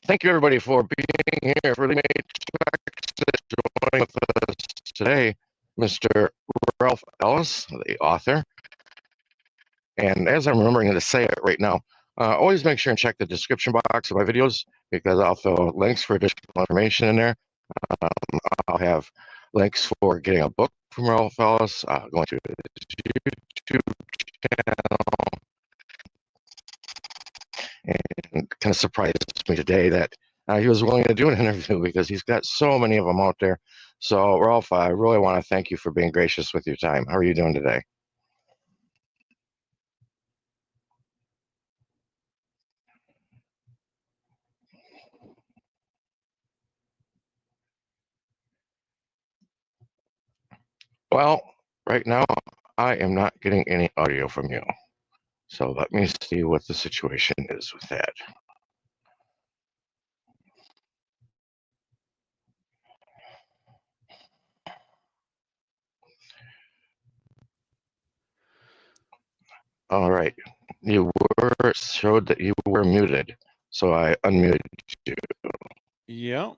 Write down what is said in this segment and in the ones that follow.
Thank you, everybody, for being here for the Matrexit. Joining with us today, Mr. Ralph Ellis, the author. And as I'm remembering to say it right now, always make sure and check the description box of my videos because I'll throw links for additional information in there. I'll have links for getting a book from Ralph Ellis, going to his YouTube channel, and kind of surprised me today that he was willing to do an interview because he's got so many of them out there. So, Ralph, I really want to thank you for being gracious with your time. How are you doing today? Well, right now, I am not getting any audio from you. So let me see what the situation is with that. All right. You showed that you were muted, so I unmuted you. Yeah.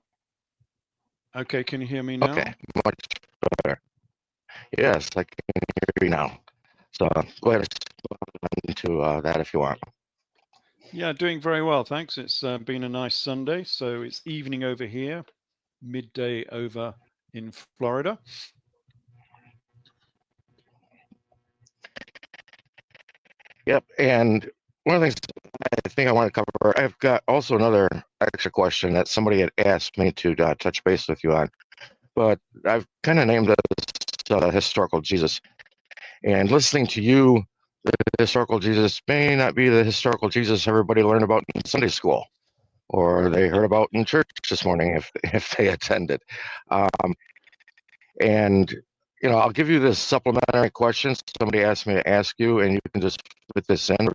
Okay, can you hear me now? Okay, much better. Yes, I can hear you now. So go ahead and respond to that if you want. Yeah, doing very well, thanks. It's been a nice Sunday, so it's evening over here, midday over in Florida. Yep, and one of the things I think I want to cover, I've got also another extra question that somebody had asked me to touch base with you on, but I've kind of named this historical Jesus. And listening to you, the historical Jesus may not be the historical Jesus everybody learned about in Sunday school, or they heard about in church this morning if they attended. And I'll give you this supplementary question. Somebody asked me to ask you, and you can just put this in.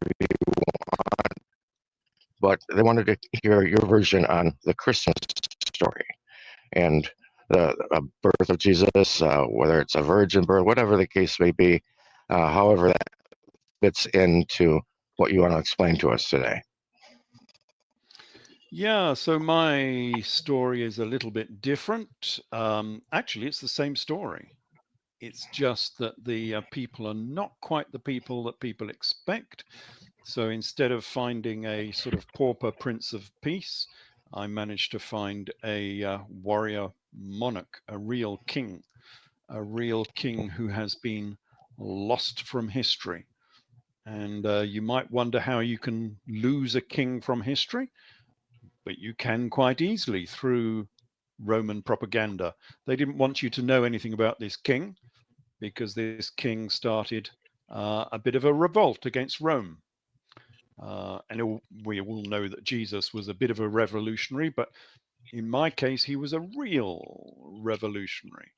But they wanted to hear your version on the Christmas story and the birth of Jesus, whether it's a virgin birth, whatever the case may be, however that fits into what you want to explain to us today. Yeah, so my story is a little bit different. Actually, it's the same story. It's just that the people are not quite the people that people expect. So instead of finding a sort of pauper prince of peace, I managed to find a warrior monarch, a real king who has been lost from history. And you might wonder how you can lose a king from history, but you can quite easily through Roman propaganda. They didn't want you to know anything about this king because this king started a bit of a revolt against Rome. And we all know that Jesus was a bit of a revolutionary, but in my case, he was a real revolutionary.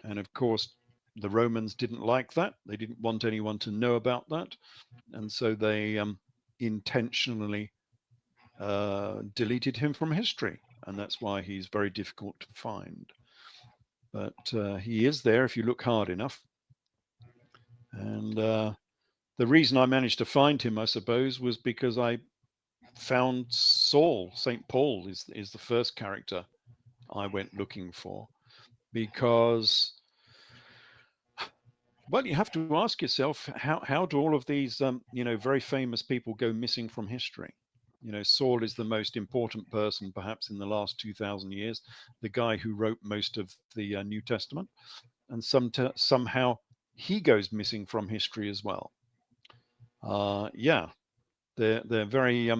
And of course, the Romans didn't like that. They didn't want anyone to know about that. And so they intentionally deleted him from history. And that's why he's very difficult to find. But he is there if you look hard enough. And the reason I managed to find him, I suppose, was because I found Saul. St. Paul is the first character I went looking for, because, well, you have to ask yourself, how do all of these very famous people go missing from history? Saul is the most important person perhaps in the last 2,000 years, the guy who wrote most of the New Testament, and somehow he goes missing from history as well. Yeah, they're very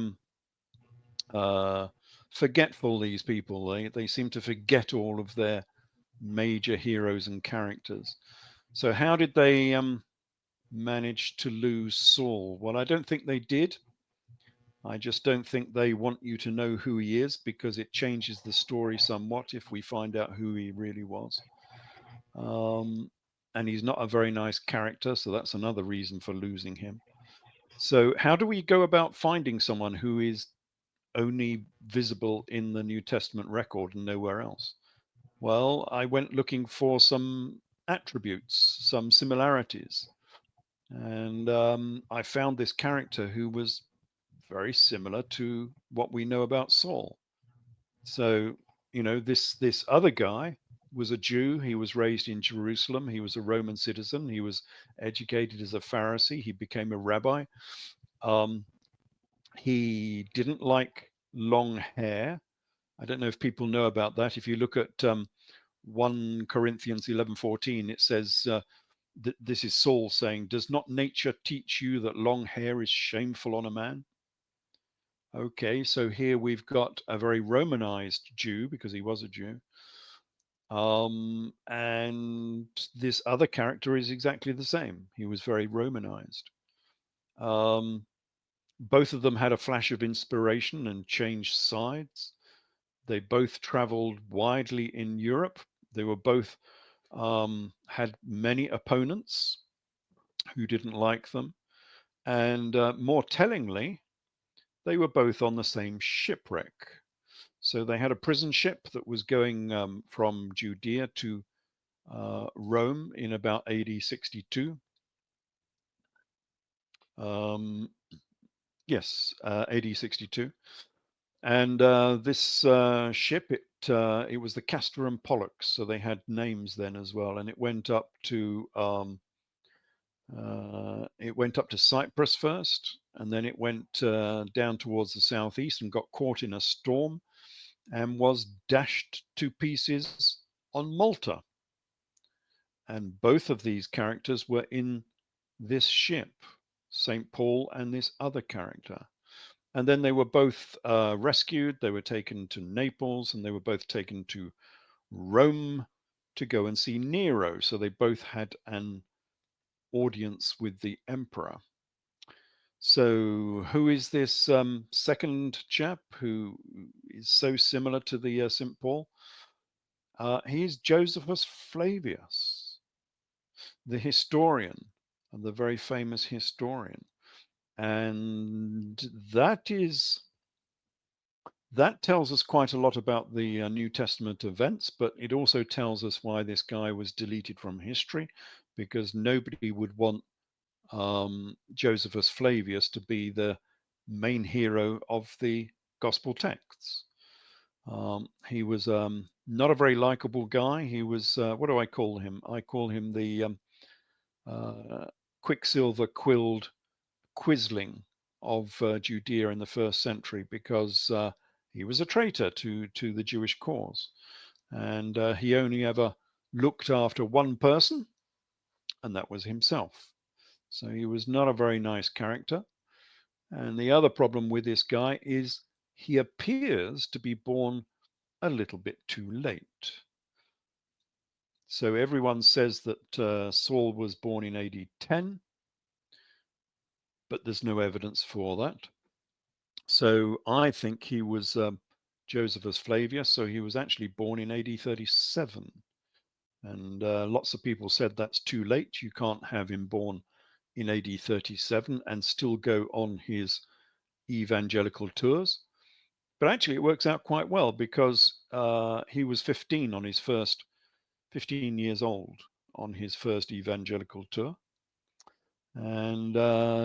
forgetful, these people. They seem to forget all of their major heroes and characters. So how did they manage to lose Saul? Well, I don't think they did. I just don't think they want you to know who he is, because it changes the story somewhat if we find out who he really was. And he's not a very nice character, so that's another reason for losing him. So how do we go about finding someone who is only visible in the New Testament record and nowhere else? Well, I went looking for some attributes, some similarities. And I found this character who was very similar to what we know about Saul. So, this other guy was a Jew. He was raised in Jerusalem. He was a Roman citizen. He was educated as a Pharisee. He became a rabbi. Um, he didn't like long hair. I don't know if people know about that. If you look at 1 Corinthians 11:14, it says, this is Saul saying, "Does not nature teach you that long hair is shameful on a man?" Okay, so here we've got a very Romanized Jew, because he was a Jew. And this other character is exactly the same. He was very Romanized. Um, both of them had a flash of inspiration and changed sides. They both traveled widely in Europe. They were both had many opponents who didn't like them. And more tellingly, they were both on the same shipwreck. So they had a prison ship that was going from Judea to Rome in about AD 62. Um, yes, AD 62. And this ship, it was the Castor and Pollux, so they had names then as well, and it went up to Cyprus first, and then it went down towards the southeast and got caught in a storm and was dashed to pieces on Malta. And both of these characters were in this ship, St. Paul and this other character. And then they were both rescued. They were taken to Naples, and they were both taken to Rome to go and see Nero. So they both had an audience with the emperor. So who is this second chap who is so similar to the St. Paul? He is Josephus Flavius, the historian, and the very famous historian. And that tells us quite a lot about the New Testament events, but it also tells us why this guy was deleted from history, because nobody would want Josephus Flavius to be the main hero of the gospel texts. He was not a very likable guy. He was, what do I call him? I call him the Quicksilver Quilled Quisling of Judea in the first century, because he was a traitor to the Jewish cause, and he only ever looked after one person, and that was himself. So he was not a very nice character. And the other problem with this guy is he appears to be born a little bit too late. So everyone says that Saul was born in AD 10, but there's no evidence for that. So I think he was Josephus Flavius, so he was actually born in AD 37. And lots of people said that's too late. You can't have him born in AD 37 and still go on his evangelical tours. But actually, it works out quite well, because he was 15 years old on his first evangelical tour. And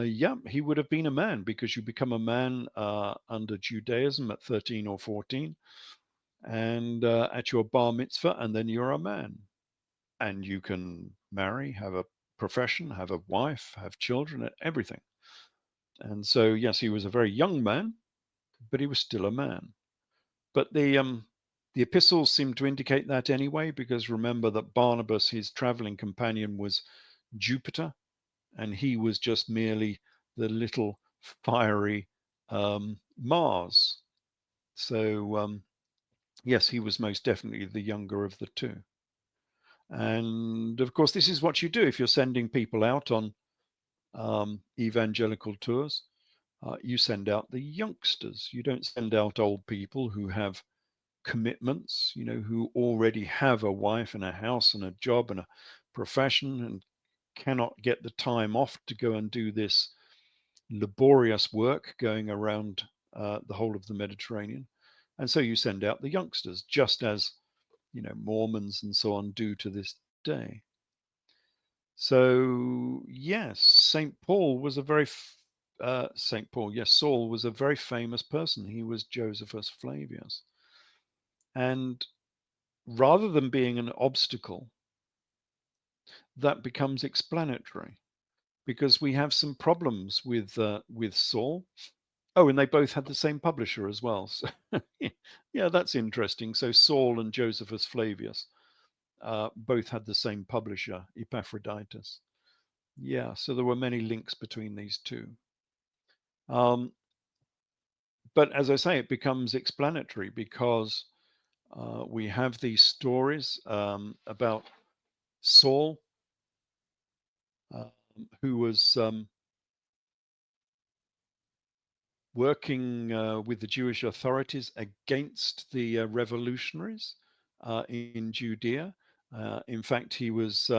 yeah, he would have been a man, because you become a man under Judaism at 13 or 14, and at your bar mitzvah, and then you're a man. And you can marry, have a profession, have a wife, have children, everything. And so, yes, he was a very young man, but he was still a man. But the epistles seem to indicate that anyway, because remember that Barnabas, his traveling companion, was Jupiter, and he was just merely the little fiery Mars. So yes, he was most definitely the younger of the two. And of course, this is what you do if you're sending people out on evangelical tours. You send out the youngsters. You don't send out old people who have commitments, who already have a wife and a house and a job and a profession, and cannot get the time off to go and do this laborious work going around the whole of the Mediterranean. And so you send out the youngsters, just as Mormons and so on do to this day. So yes, Saint Paul was a very Saint Paul, yes, Saul was a very famous person. He was Josephus Flavius. And rather than being an obstacle, that becomes explanatory, because we have some problems with Saul. Oh, and they both had the same publisher as well. So yeah, that's interesting. So Saul and Josephus Flavius both had the same publisher, Epaphroditus. Yeah, so there were many links between these two. Um, but as I say, it becomes explanatory because we have these stories about Saul, uh, who was working with the Jewish authorities against the revolutionaries in Judea. In fact, he was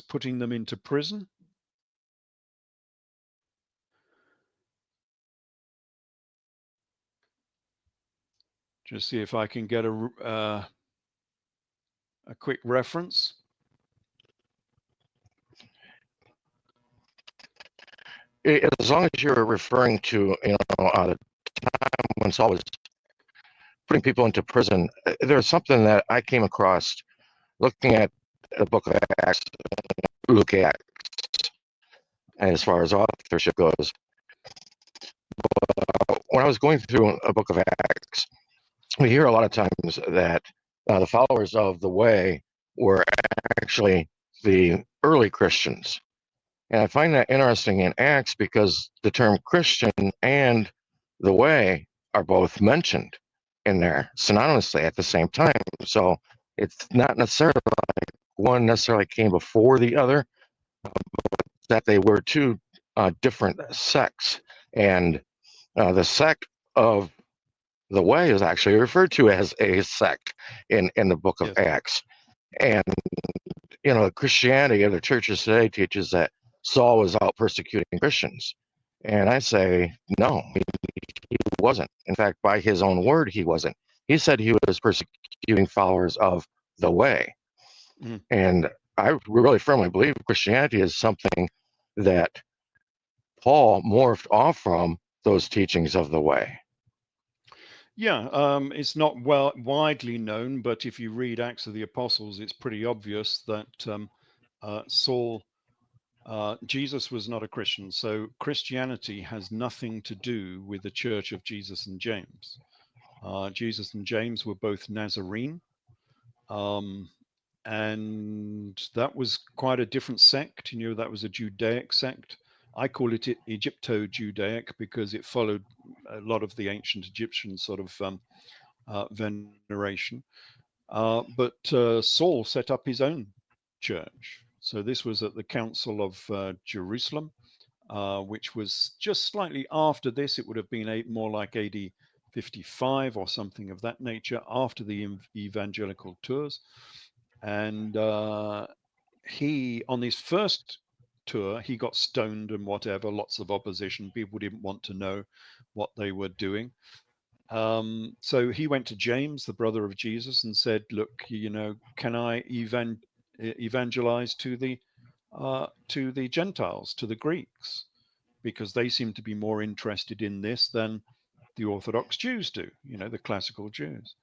putting them into prison. Just see if I can get a quick reference. As long as you're referring to, the time when Saul was putting people into prison, there's something that I came across looking at the book of Acts, Luke Acts, as far as authorship goes. When I was going through a book of Acts, we hear a lot of times that the followers of the way were actually the early Christians. And I find that interesting in Acts because the term Christian and the way are both mentioned in there synonymously at the same time. So it's not necessarily like one necessarily came before the other, that they were two different sects. And the sect of the way is actually referred to as a sect in the book of Yes. Acts. And, Christianity or the churches today teaches that Saul was out persecuting Christians. And I say, no, he wasn't. In fact, by his own word, he wasn't. He said he was persecuting followers of the way. Mm. And I really firmly believe Christianity is something that Paul morphed off from those teachings of the way. Yeah, it's not widely known, but if you read Acts of the Apostles, it's pretty obvious that Saul, Jesus was not a Christian. So Christianity has nothing to do with the Church of Jesus and James. Jesus and James were both Nazarene, um, and that was quite a different sect. That was a Judaic sect. I call it Egypto-Judaic because it followed a lot of the ancient Egyptian sort of veneration. But Saul set up his own church. So this was at the Council of Jerusalem, which was just slightly after this. It would have been more like AD 55 or something of that nature, after the evangelical tours. And he, on his first tour, he got stoned and whatever, lots of opposition. People didn't want to know what they were doing. So he went to James, the brother of Jesus, and said, "Look, can I evangelize to the Gentiles, to the Greeks, because they seem to be more interested in this than the Orthodox Jews do, the classical Jews."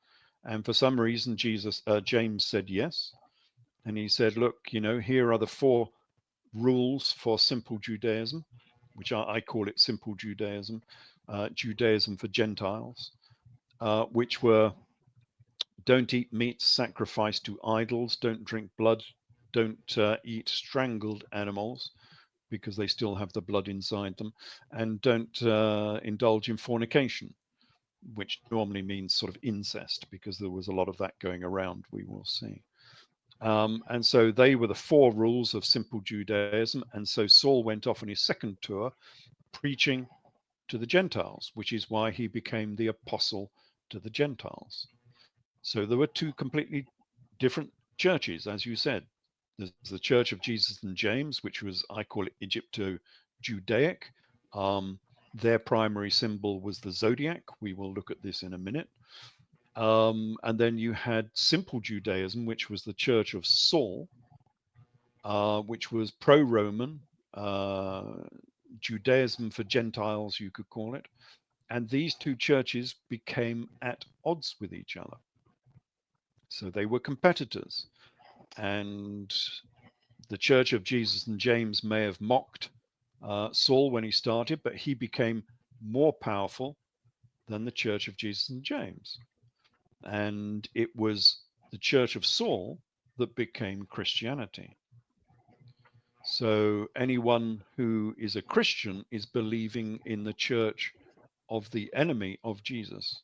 And for some reason, James said yes, and he said, "Look, here are the 4 rules for simple Judaism, which I call it simple Judaism, Judaism for Gentiles." Which were: don't eat meat sacrificed to idols, don't drink blood, don't eat strangled animals because they still have the blood inside them, and don't indulge in fornication, which normally means sort of incest, because there was a lot of that going around, we will see. And so they were the 4 rules of simple Judaism. And so Saul went off on his second tour preaching to the Gentiles, which is why he became the apostle to the Gentiles. So there were 2 completely different churches, as you said. There's the Church of Jesus and James, which was, I call it Egypto-Judaic. Their primary symbol was the zodiac. We will look at this in a minute. And then you had simple Judaism, which was the Church of Saul, which was pro-Roman, Judaism for Gentiles, you could call it. And these two churches became at odds with each other. So they were competitors. And the Church of Jesus and James may have mocked Saul when he started, but he became more powerful than the Church of Jesus and James. And it was the Church of Saul that became Christianity. So anyone who is a Christian is believing in the church of the enemy of Jesus,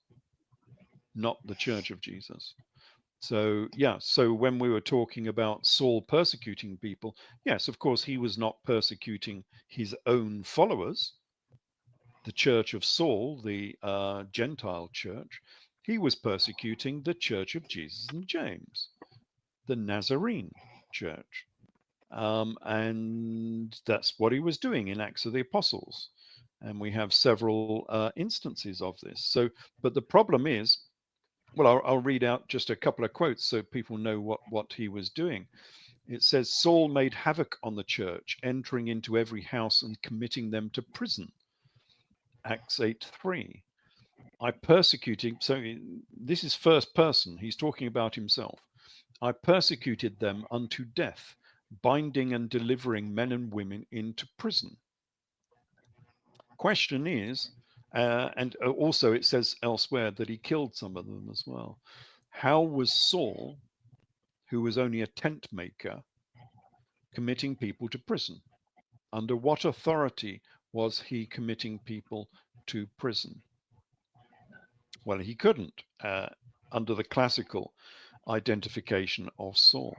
not the church of Jesus. So, yeah, so when we were talking about Saul persecuting people, yes, of course, he was not persecuting his own followers, the church of Saul, the Gentile church. He was persecuting the church of Jesus and James, the Nazarene church. And that's what he was doing in Acts of the Apostles. And we have several instances of this. So, but the problem is, well, I'll read out just a couple of quotes so people know what he was doing. It says, Saul made havoc on the church, entering into every house and committing them to prison. Acts 8:3. I persecuted, so this is first person, he's talking about himself. I persecuted them unto death, binding and delivering men and women into prison. Question is, and also it says elsewhere that he killed some of them as well. How was Saul, who was only a tent maker, committing people to prison? Under what authority was he committing people to prison? Well, he couldn't, under the classical identification of Saul.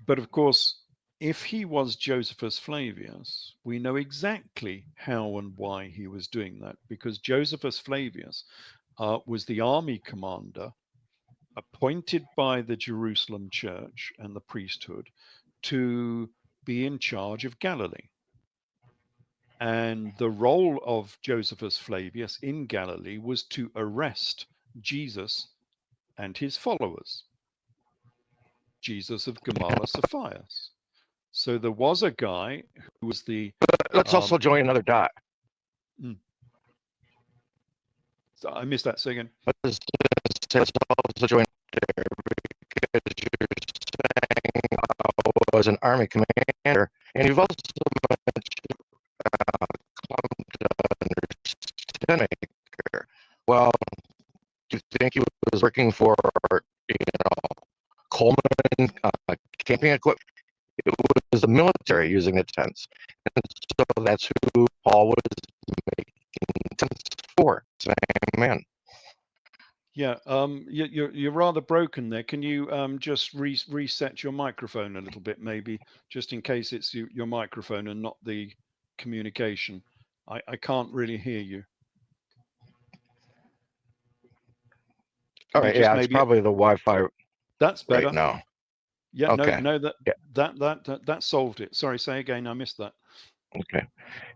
But of course, if he was Josephus Flavius, we know exactly how and why he was doing that, because Josephus Flavius was the army commander appointed by the Jerusalem church and the priesthood to be in charge of Galilee. And the role of Josephus Flavius in Galilee was to arrest Jesus and his followers, Jesus of Gamala Saphias. So there was a guy who was the. Let's also join another dot. I missed that second. Let's also join there because you're saying I was an army commander, and you've also mentioned come to understand maker. Well, do you think he was working for, Coleman camping equipment? It was the military using the tents, and so that's who Paul was making tents for. Same man. Yeah, you're rather broken there. Can you just reset your microphone a little bit, maybe, just in case it's your microphone and not the communication? I can't really hear you. All right, yeah, it's probably the Wi-Fi. That's better. Right now. Yeah, okay. no, that solved it. Sorry, say again. I missed that. Okay.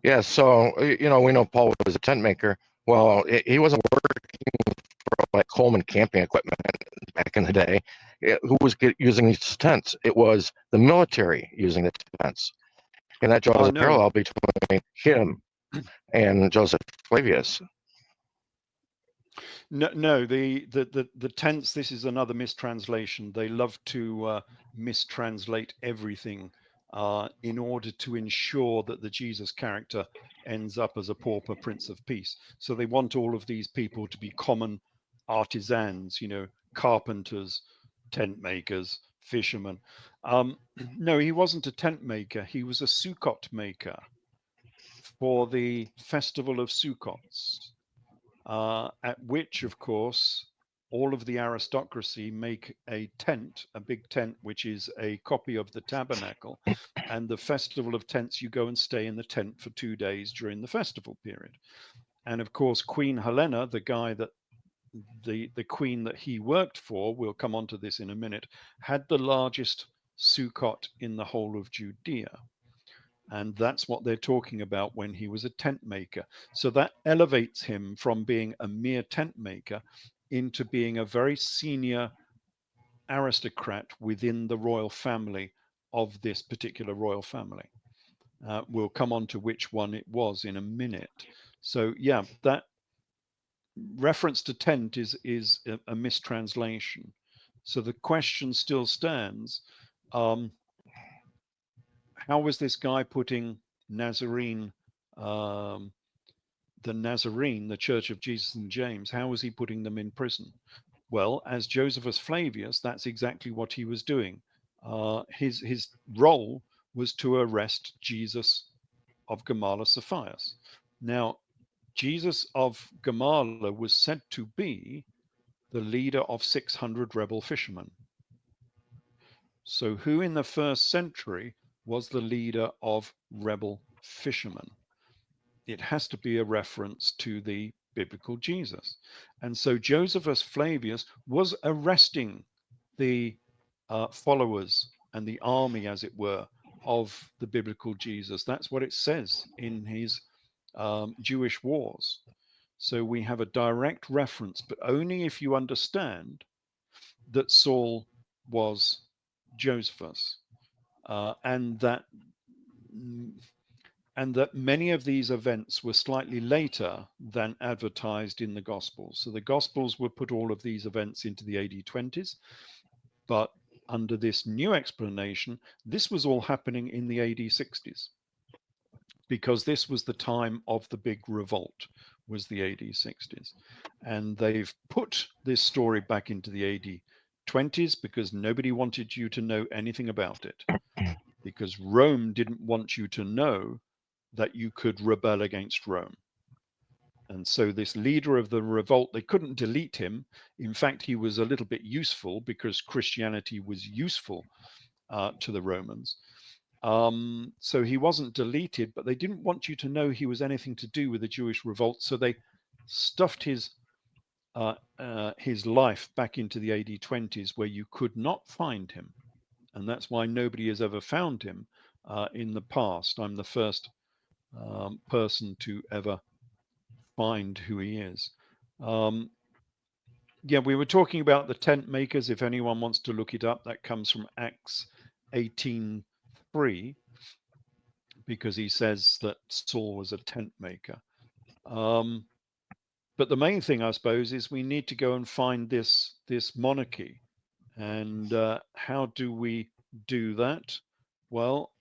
Yeah, so we know Paul was a tent maker. Well, he wasn't working for like Coleman camping equipment back in the day. Who was using these tents? It was the military using the tents, and that draws a parallel between him and Joseph Flavius. No, the tents. This is another mistranslation. They love to mistranslate everything in order to ensure that the Jesus character ends up as a pauper Prince of Peace. So they want all of these people to be common artisans, carpenters, tent makers, fishermen. No, he wasn't a tent maker. He was a Sukkot maker for the festival of Sukkots. At which, of course, all of the aristocracy make a tent, a big tent, which is a copy of the tabernacle. And the festival of tents, you go and stay in the tent for 2 days during the festival period. And of course, Queen Helena, the guy that the queen that he worked for, we'll come on to this in a minute, had the largest Sukkot in the whole of Judea. And that's what they're talking about when he was a tent maker. So that elevates him from being a mere tent maker into being a very senior aristocrat within the royal family of this particular royal family. We'll come on to which one it was in a minute. So yeah, reference to tent is a mistranslation. So the question still stands. How was this guy putting Nazarene, the Church of Jesus and James, how was he putting them in prison? Well, as Josephus Flavius, that's exactly what he was doing. His role was to arrest Jesus of Gamala Cephius. Now, Jesus of Gamala was said to be the leader of 600 rebel fishermen. So who in the first century was the leader of rebel fishermen? It has to be a reference to the biblical Jesus. And so Josephus Flavius was arresting the followers and the army, as it were, of the biblical Jesus. That's what it says in his Jewish wars. So we have a direct reference, but only if you understand that Saul was Josephus, and that many of these events were slightly later than advertised in the Gospels. So the Gospels would put all of these events into the AD 20s, but under this new explanation, this was all happening in the AD 60s, because this was the time of the big revolt, was the AD 60s. And they've put this story back into the AD 20s because nobody wanted you to know anything about it, because Rome didn't want you to know that you could rebel against Rome. And so this leader of the revolt, they couldn't delete him. In fact, he was a little bit useful because Christianity was useful to the Romans. So he wasn't deleted, but they didn't want you to know he was anything to do with the Jewish revolt. So they stuffed his life back into the AD 20s, where you could not find him. And that's why nobody has ever found him in the past. I'm the first person to ever find who he is. Yeah, we were talking about the tent makers. If anyone wants to look it up, that comes from Acts 18:3, because he says that Saul was a tent maker. But the main thing, I suppose, is we need to go and find this monarchy. And how do we do that? Well,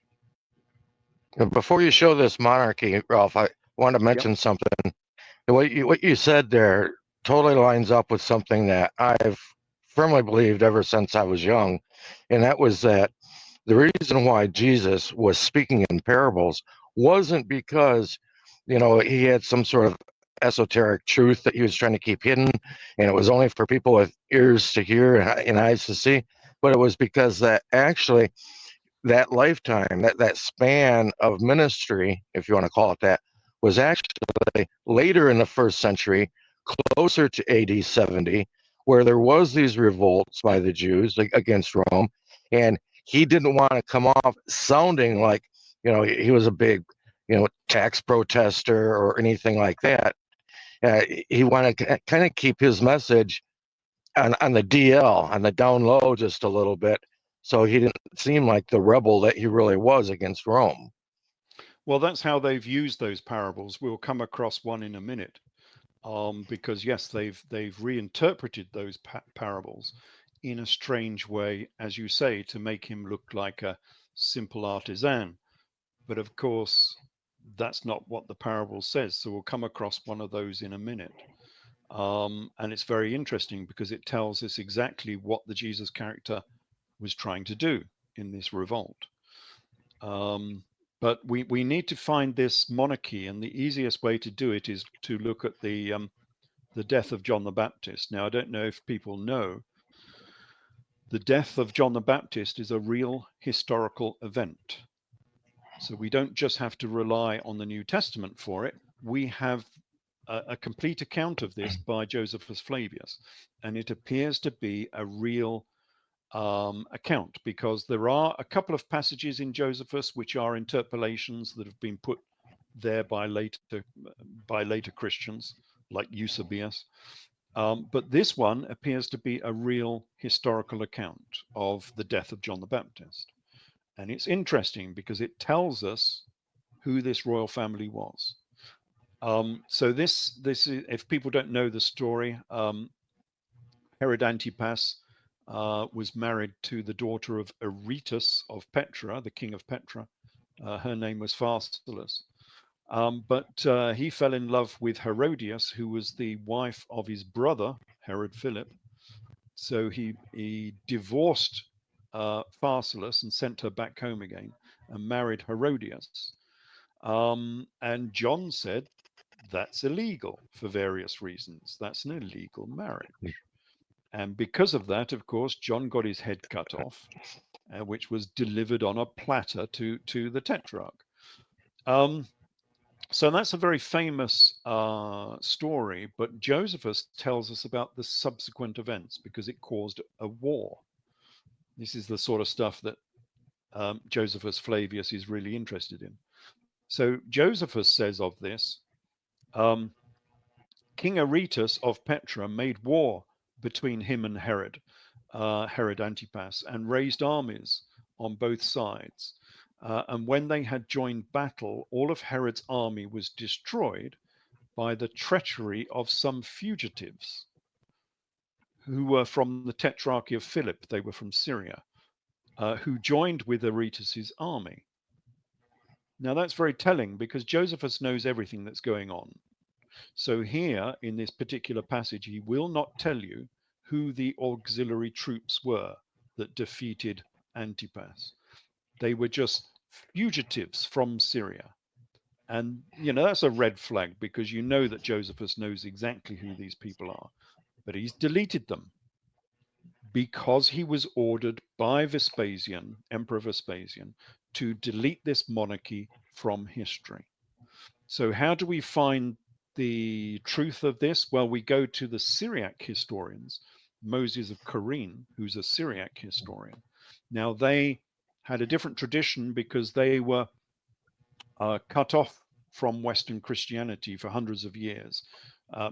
Before you show this monarchy, Ralph, I want to mention something. What you said there totally lines up with something that I've firmly believed ever since I was young, and that was that the reason why Jesus was speaking in parables wasn't because, he had some sort of esoteric truth that he was trying to keep hidden, and it was only for people with ears to hear and eyes to see, but it was because that actually that lifetime, that span of ministry, if you want to call it that, was actually later in the first century, closer to AD 70, where there was these revolts by the Jews against Rome, and he didn't want to come off sounding like, he was a big, tax protester or anything like that. He wanted to kind of keep his message on the DL, on the down low just a little bit, so he didn't seem like the rebel that he really was against Rome. Well, that's how they've used those parables. We'll come across one in a minute, because yes, they've reinterpreted those parables in a strange way, as you say, to make him look like a simple artisan. But of course, that's not what the parable says. So we'll come across one of those in a minute. And it's very interesting because it tells us exactly what the Jesus character was trying to do in this revolt. But we need to find this monarchy, and the easiest way to do it is to look at the death of John the Baptist. Now, I don't know if people know, the death of John the Baptist is a real historical event. So we don't just have to rely on the New Testament for it. We have a complete account of this by Josephus Flavius, and it appears to be a real account, because there are a couple of passages in Josephus which are interpolations that have been put there by later Christians like Eusebius. But this one appears to be a real historical account of the death of John the Baptist. And it's interesting because it tells us who this royal family was. So this is, if people don't know the story, Herod Antipas was married to the daughter of Aretas of Petra, the king of Petra. Her name was Pharsalus. But he fell in love with Herodias, who was the wife of his brother, Herod Philip. So he divorced Pharsalus and sent her back home again and married Herodias. And John said that's illegal for various reasons. That's an illegal marriage. And because of that, of course, John got his head cut off, which was delivered on a platter to the tetrarch. So that's a very famous story, but Josephus tells us about the subsequent events because it caused a war. This is the sort of stuff that Josephus Flavius is really interested in. So Josephus says of this, um, King Aretas of Petra made war between him and Herod Antipas, and raised armies on both sides. And when they had joined battle, all of Herod's army was destroyed by the treachery of some fugitives who were from the Tetrarchy of Philip. They were from Syria, who joined with Aretas's army. Now that's very telling because Josephus knows everything that's going on. So here in this particular passage, he will not tell you who the auxiliary troops were that defeated Antipas. They were just fugitives from Syria. And, that's a red flag because you know that Josephus knows exactly who these people are, but he's deleted them because he was ordered by Vespasian, Emperor Vespasian, to delete this monarchy from history. So how do we find the truth of this? Well, we go to the Syriac historians, Moses of Corinne, who's a Syriac historian. Now, they had a different tradition because they were cut off from Western Christianity for hundreds of years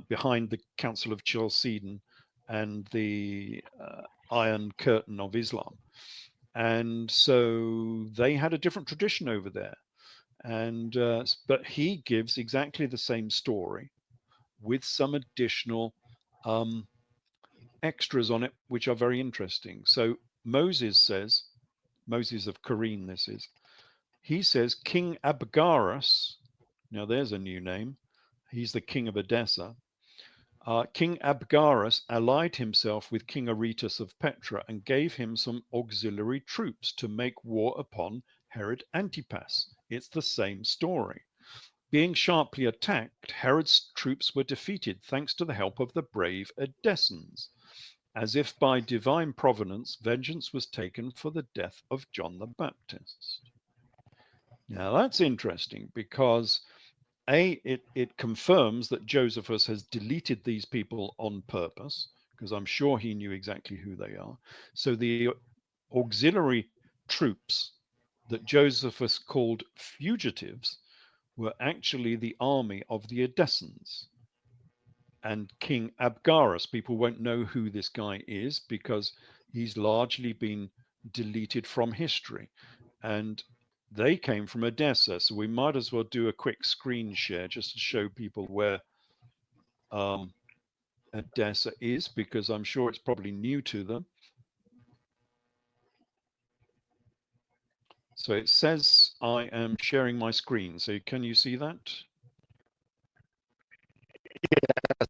behind the Council of Chalcedon and the Iron Curtain of Islam. And so they had a different tradition over there. And but he gives exactly the same story with some additional extras on it, which are very interesting. So Moses of Corinne, this is, he says King Abgarus. Now there's a new name. He's the king of Edessa. King Abgarus allied himself with King Aretas of Petra and gave him some auxiliary troops to make war upon Herod Antipas. It's the same story. Being sharply attacked, Herod's troops were defeated thanks to the help of the brave Edessans. As if by divine providence, vengeance was taken for the death of John the Baptist. Now that's interesting because it confirms that Josephus has deleted these people on purpose, because I'm sure he knew exactly who they are. So the auxiliary troops that Josephus called fugitives were actually the army of the Edessans. And King Abgarus, people won't know who this guy is because he's largely been deleted from history. And they came from Edessa, so we might as well do a quick screen share just to show people where Edessa is, because I'm sure it's probably new to them. So it says I am sharing my screen. So can you see that? Yes,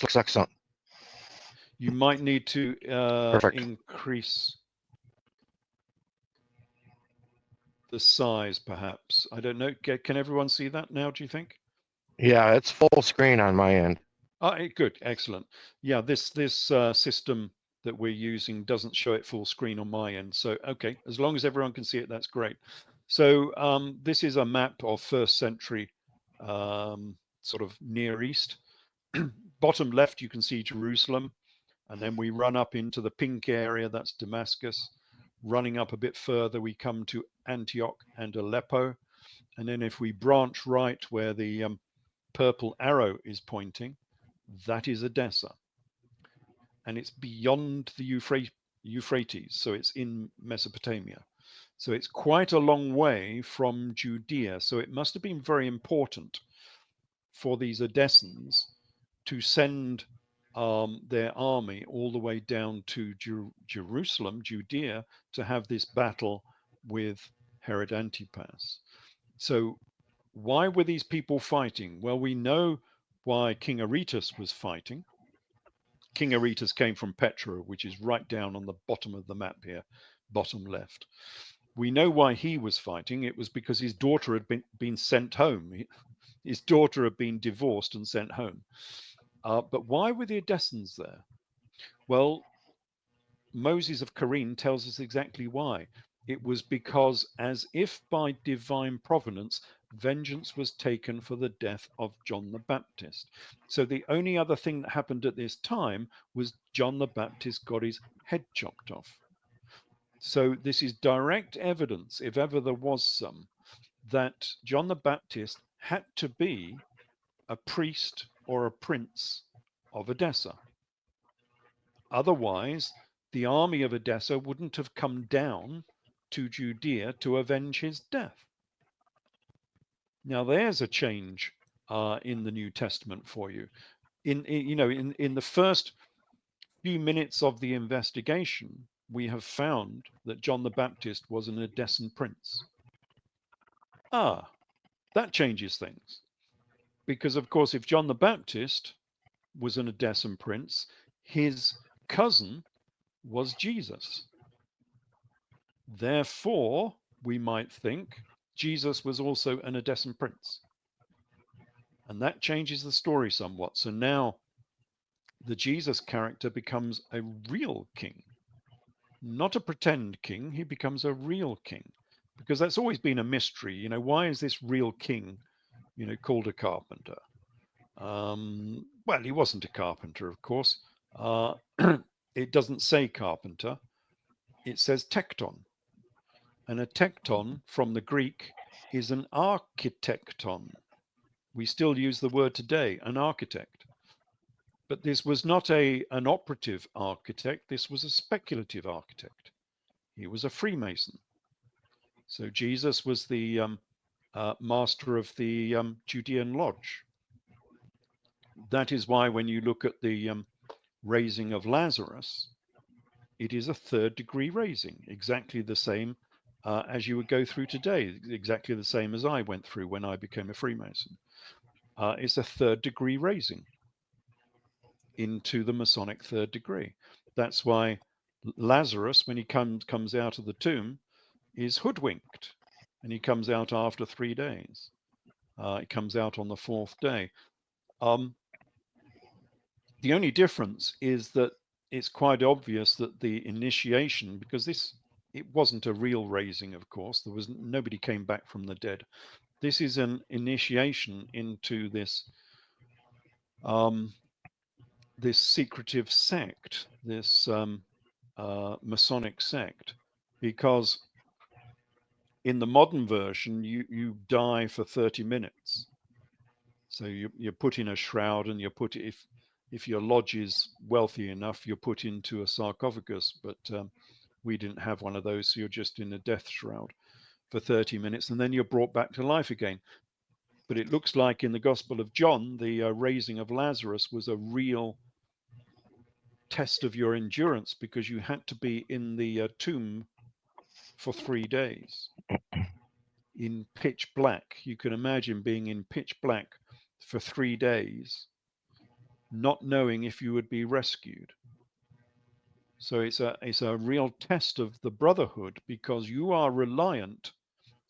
looks excellent. You might need to increase the size, perhaps. I don't know. Can everyone see that now, do you think? Yeah, it's full screen on my end. Good, excellent. Yeah, this system that we're using doesn't show it full screen on my end. So, okay, as long as everyone can see it, that's great. So this is a map of first century sort of Near East. Bottom left, you can see Jerusalem. And then we run up into the pink area, that's Damascus. Running up a bit further, we come to Antioch and Aleppo. And then if we branch right where the purple arrow is pointing, that is Edessa. And it's beyond the Euphrates, so it's in Mesopotamia. So it's quite a long way from Judea. So it must have been very important for these Edessans to send their army all the way down to Jerusalem, Judea, to have this battle with Herod Antipas. So why were these people fighting? Well, we know why King Aretas was fighting. King Aretas came from Petra, which is right down on the bottom of the map here, bottom left. We know why he was fighting. It was because his daughter had been sent home. His daughter had been divorced and sent home. But why were the Edessans there? Well, Moses of Corine tells us exactly why. It was because, as if by divine providence, vengeance was taken for the death of John the Baptist. So the only other thing that happened at this time was John the Baptist got his head chopped off. So this is direct evidence, if ever there was some, that John the Baptist had to be a priest or a prince of Edessa. Otherwise, the army of Edessa wouldn't have come down to Judea to avenge his death. Now, there's a change in the New Testament for you. In the first few minutes of the investigation, we have found that John the Baptist was an Edessan prince. That changes things. Because, of course, if John the Baptist was an Edessan prince, his cousin was Jesus. Therefore, we might think Jesus was also an Edessan prince. And that changes the story somewhat. So now the Jesus character becomes a real king, not a pretend king. He becomes a real king, because that's always been a mystery. Why is this real king, called a carpenter? Well, he wasn't a carpenter, of course. It doesn't say carpenter. It says tekton. And a tekton from the Greek is an architecton. We still use the word today, an architect. But this was not an operative architect. This was a speculative architect. He was a Freemason. So Jesus was the master of the Judean lodge. That is why when you look at the raising of Lazarus, it is a third degree raising, exactly the same as you would go through today, exactly the same as I went through when I became a Freemason. It's a third degree raising into the Masonic third degree. That's why Lazarus, when he comes out of the tomb, is hoodwinked, and he comes out after 3 days. He comes out on the 4th day. The only difference is that it's quite obvious that the initiation, because it wasn't a real raising, of course, nobody came back from the dead. This is an initiation into this this secretive sect, this Masonic sect, because in the modern version, you die for 30 minutes. So you're put in a shroud, and you're put, if your lodge is wealthy enough, you're put into a sarcophagus. But we didn't have one of those, so you're just in a death shroud for 30 minutes, and then you're brought back to life again. But it looks like in the Gospel of John, the raising of Lazarus was a real test of your endurance, because you had to be in the tomb for 3 days in pitch black. You can imagine being in pitch black for 3 days, not knowing if you would be rescued. So it's a real test of the brotherhood, because you are reliant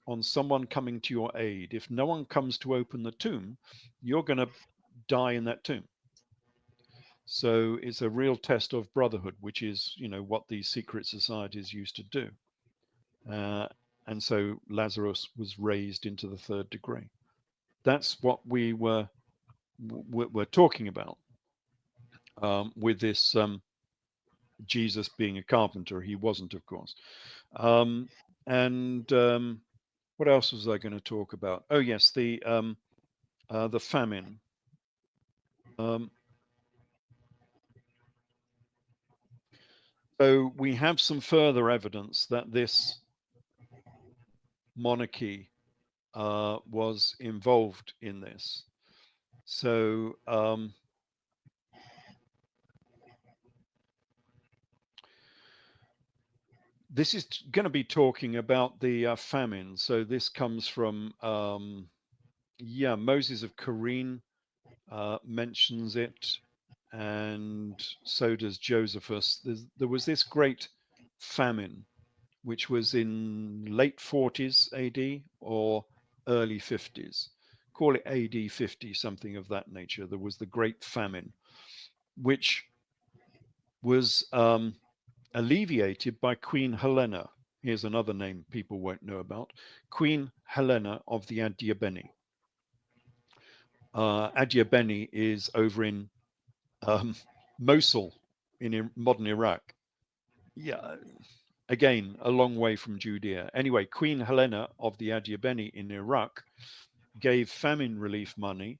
on someone coming to your aid. If no one comes to open the tomb, you're going to die in that tomb. So it's a real test of brotherhood, which is, what these secret societies used to do. And so Lazarus was raised into the 3rd degree. That's what we're talking about with this Jesus being a carpenter. He wasn't, of course. What else was I going to talk about? Oh yes, the famine. So we have some further evidence that this monarchy was involved in this. So this is going to be talking about the famine. So this comes from, Moses of Corine mentions it, and so does Josephus. There was this great famine, which was in late 40s AD or early 50s. Call it AD 50, something of that nature. There was the Great Famine, which was alleviated by Queen Helena. Here's another name people won't know about: Queen Helena of the Adiabeni. Adiabeni is over in Mosul in modern Iraq. Yeah, again, a long way from Judea. Anyway, Queen Helena of the Adiabeni in Iraq gave famine relief money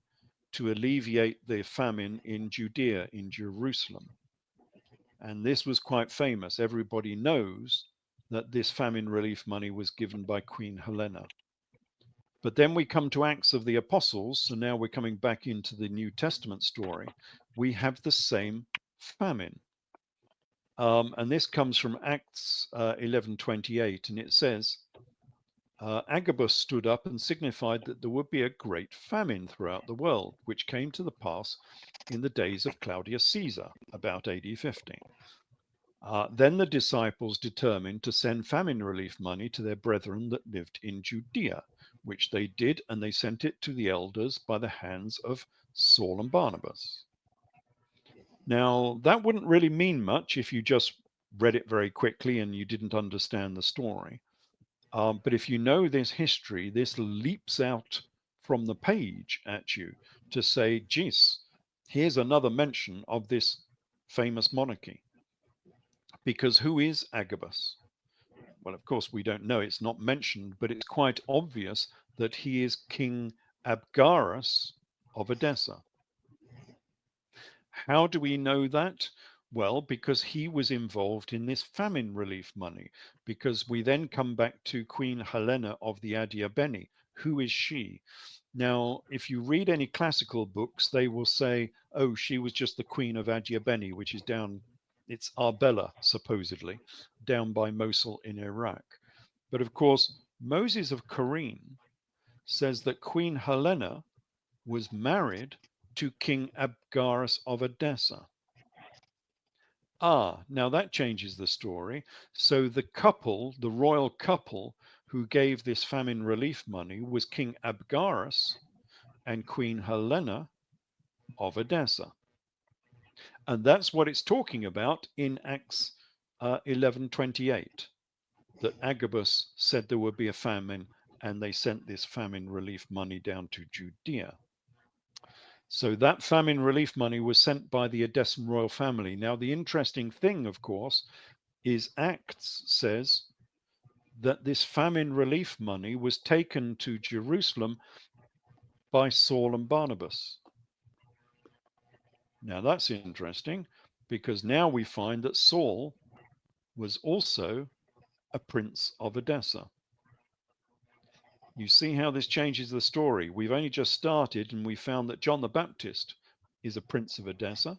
to alleviate the famine in Judea, in Jerusalem. And this was quite famous. Everybody knows that this famine relief money was given by Queen Helena. But then we come to Acts of the Apostles, so now we're coming back into the New Testament story. We have the same famine. And this comes from Acts 11:28, and it says, Agabus stood up and signified that there would be a great famine throughout the world, which came to the pass in the days of Claudius Caesar, about AD 50. Then the disciples determined to send famine relief money to their brethren that lived in Judea, which they did, and they sent it to the elders by the hands of Saul and Barnabas. Now, that wouldn't really mean much if you just read it very quickly and you didn't understand the story. But if you know this history, this leaps out from the page at you to say, geez, here's another mention of this famous monarchy. Because who is Agabus? Well, of course, we don't know. It's not mentioned, but it's quite obvious that he is King Abgarus of Edessa. How do we know that? Well, because he was involved in this famine relief money, because we then come back to Queen Helena of the Adiabeni. Who is she? Now, if you read any classical books, they will say, oh, she was just the Queen of Adiabeni, which is down, it's Arbela, supposedly, down by Mosul in Iraq. But of course, Moses of Corine says that Queen Helena was married to King Abgarus of Edessa. Now that changes the story. So the couple, the royal couple who gave this famine relief money was King Abgarus and Queen Helena of Edessa. And that's what it's talking about in Acts 11:28, that Agabus said there would be a famine and they sent this famine relief money down to Judea. So that famine relief money was sent by the Edessan royal family. Now, the interesting thing, of course, is Acts says that this famine relief money was taken to Jerusalem by Saul and Barnabas. Now, that's interesting because now we find that Saul was also a prince of Edessa. You see how this changes the story. We've only just started and we found that John the Baptist is a prince of Edessa,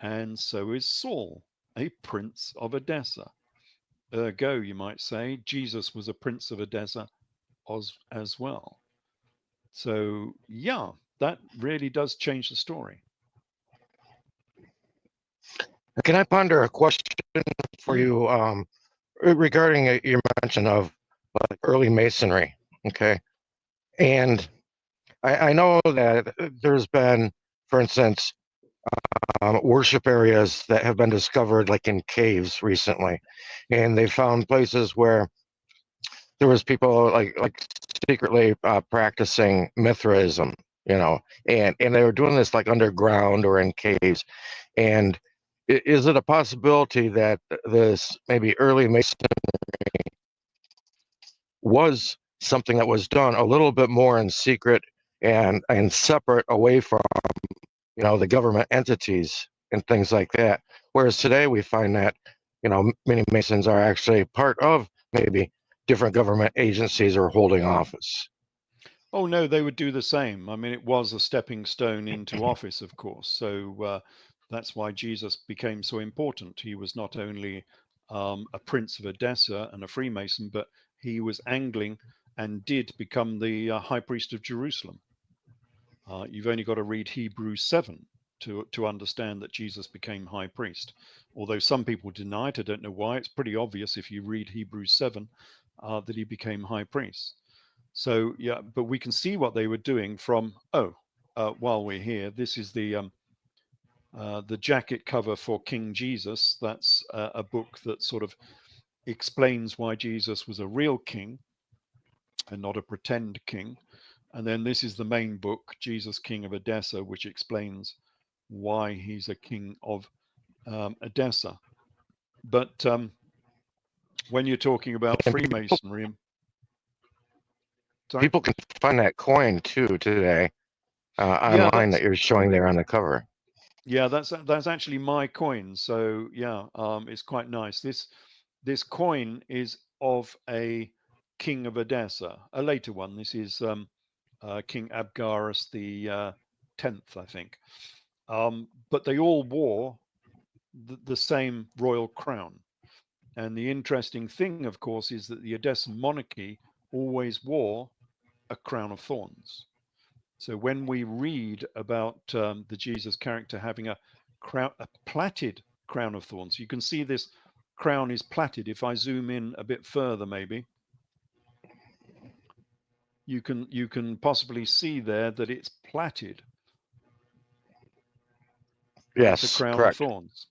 and so is Saul, a prince of Edessa. Ergo, you might say, Jesus was a prince of Edessa as well. So, yeah, that really does change the story. Can I ponder a question for you regarding your mention of early Masonry? Okay. And I know that there's been, for instance, worship areas that have been discovered like in caves recently, and they found places where there was people like secretly practicing Mithraism, you know, and they were doing this like underground or in caves. And is it a possibility that this maybe early Masonry was something that was done a little bit more in secret and separate away from, you know, the government entities and things like that? Whereas today we find that, you know, many Masons are actually part of maybe different government agencies or holding office. Oh no, they would do the same. I mean, it was a stepping stone into office, of course. So that's why Jesus became so important. He was not only a prince of Edessa and a Freemason, but he was angling and did become the high priest of Jerusalem. You've only got to read Hebrews 7 to understand that Jesus became high priest. Although some people deny it, I don't know why. It's pretty obvious if you read Hebrews 7 that he became high priest. So yeah, but we can see what they were doing from. While we're here, this is the jacket cover for King Jesus. That's a book that sort of explains why Jesus was a real king and not a pretend king. And then this is the main book, Jesus, King of Edessa, which explains why he's a king of Edessa. But when you're talking about And Freemasonry, sorry, people can find that coin too today yeah, online that you're showing there on the cover. yeah, that's actually my coin. So yeah, it's quite nice. This coin is of a king of Edessa, a later one. This is King Abgarus the 10th, I think. But they all wore the same royal crown. And the interesting thing, of course, is that the Edessan monarchy always wore a crown of thorns. So when we read about the Jesus character having a plaited crown of thorns, you can see this crown is plaited. If I zoom in a bit further, maybe you can possibly see there that it's plaited. That's a Yes, crown of correct. thorns.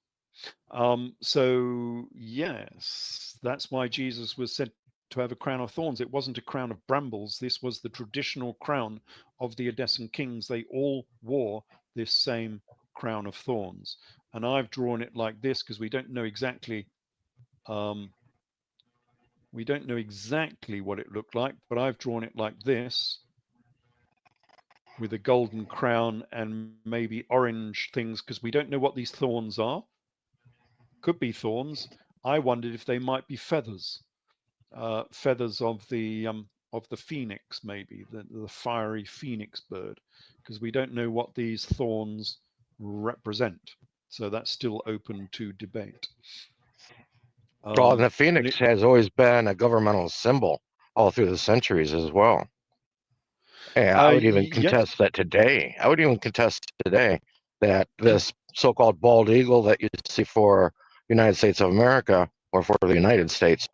So yes, that's why Jesus was said to have a crown of thorns. It wasn't a crown of brambles. This was the traditional crown of the Edessan kings. They all wore this same crown of thorns. And I've drawn it like this because um, we don't know exactly what it looked like, but I've drawn it like this with a golden crown and maybe orange things because we don't know what these thorns are. Could be thorns. I wondered if they might be feathers, feathers of the phoenix, maybe the fiery phoenix bird, because we don't know what these thorns represent. So that's still open to debate. Well, and the And phoenix it, has always been a governmental symbol all through the centuries as well. And I would even yes, contest that today. I would even contest today that this so-called bald eagle that you see for United States of America or for the United States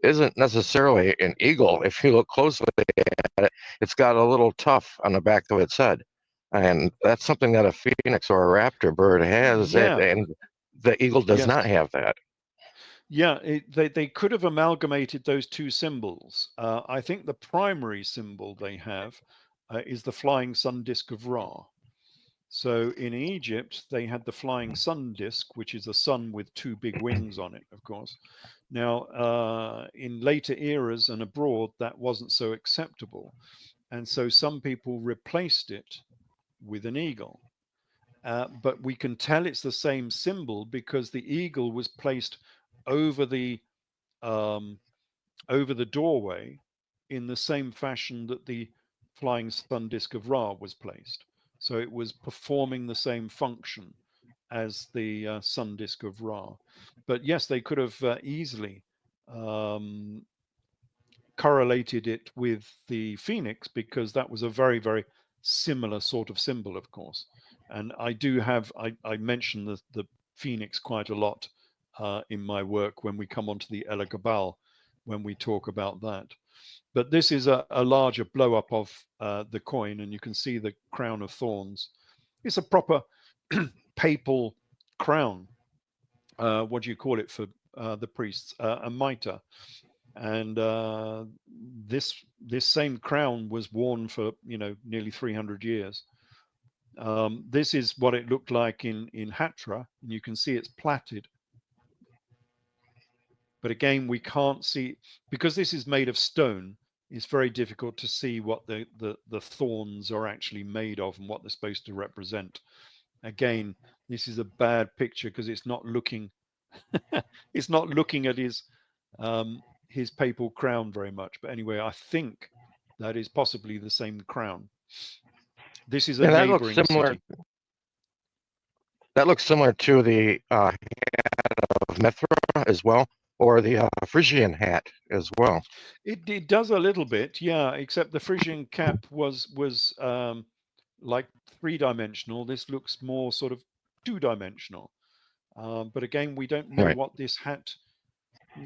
isn't necessarily an eagle. If you look closely at it, it's got a little tuft on the back of its head. And that's something that a phoenix or a raptor bird has, yeah, and the eagle does yes, not have that. yeah. They could have amalgamated those two symbols. I think the primary symbol they have is the flying sun disk of Ra. So in Egypt, they had the flying sun disk, which is a sun with two big wings on it, of course. Now, in later eras and abroad, that wasn't so acceptable. And so some people replaced it with an eagle. But we can tell it's the same symbol because the eagle was placed over the um, over the doorway in the same fashion that the flying sun disk of Ra was placed. So it was performing the same function as the sun disk of Ra. But yes, they could have easily um, correlated it with the phoenix because that was a very, very similar sort of symbol, of course. And I do have, I mention the phoenix quite a lot in my work when we come onto the Elagabal, when we talk about that. But this is a larger blow up of the coin, and you can see the crown of thorns. It's a proper papal crown. What do you call it for the priests? A mitre. And this same crown was worn for nearly 300 years. This is what it looked like in Hatra, and you can see it's plaited. But again, we can't see because this is made of stone. It's very difficult to see what the thorns are actually made of and what they're supposed to represent. Again, this is a bad picture because it's not looking it's not looking at his papal crown very much. But anyway, I think that is possibly the same crown. This is a And that looks neighboring similar. city. That looks similar to the hat of Mithra as well, or the Frisian hat as well. It does a little bit, yeah, except the Frisian cap was like 3-dimensional. This looks more sort of 2-dimensional. But again, we don't know Right. what this hat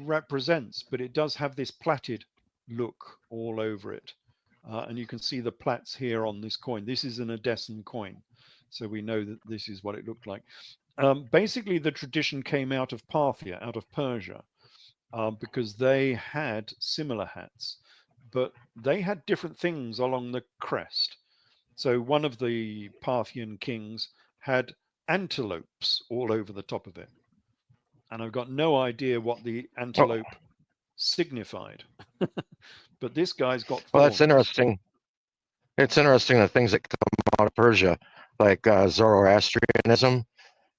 represents, but it does have this plaited look all over it. And you can see the plaits here on this coin. This is an Edessan coin. So we know that this is what it looked like. Basically, the tradition came out of Parthia, out of Persia, because they had similar hats, but they had different things along the crest. So one of the Parthian kings had antelopes all over the top of it. And I've got no idea what the Oh, antelope signified. But this guy's got well, that's thorns. interesting. It's interesting the things that come out of Persia, like Zoroastrianism,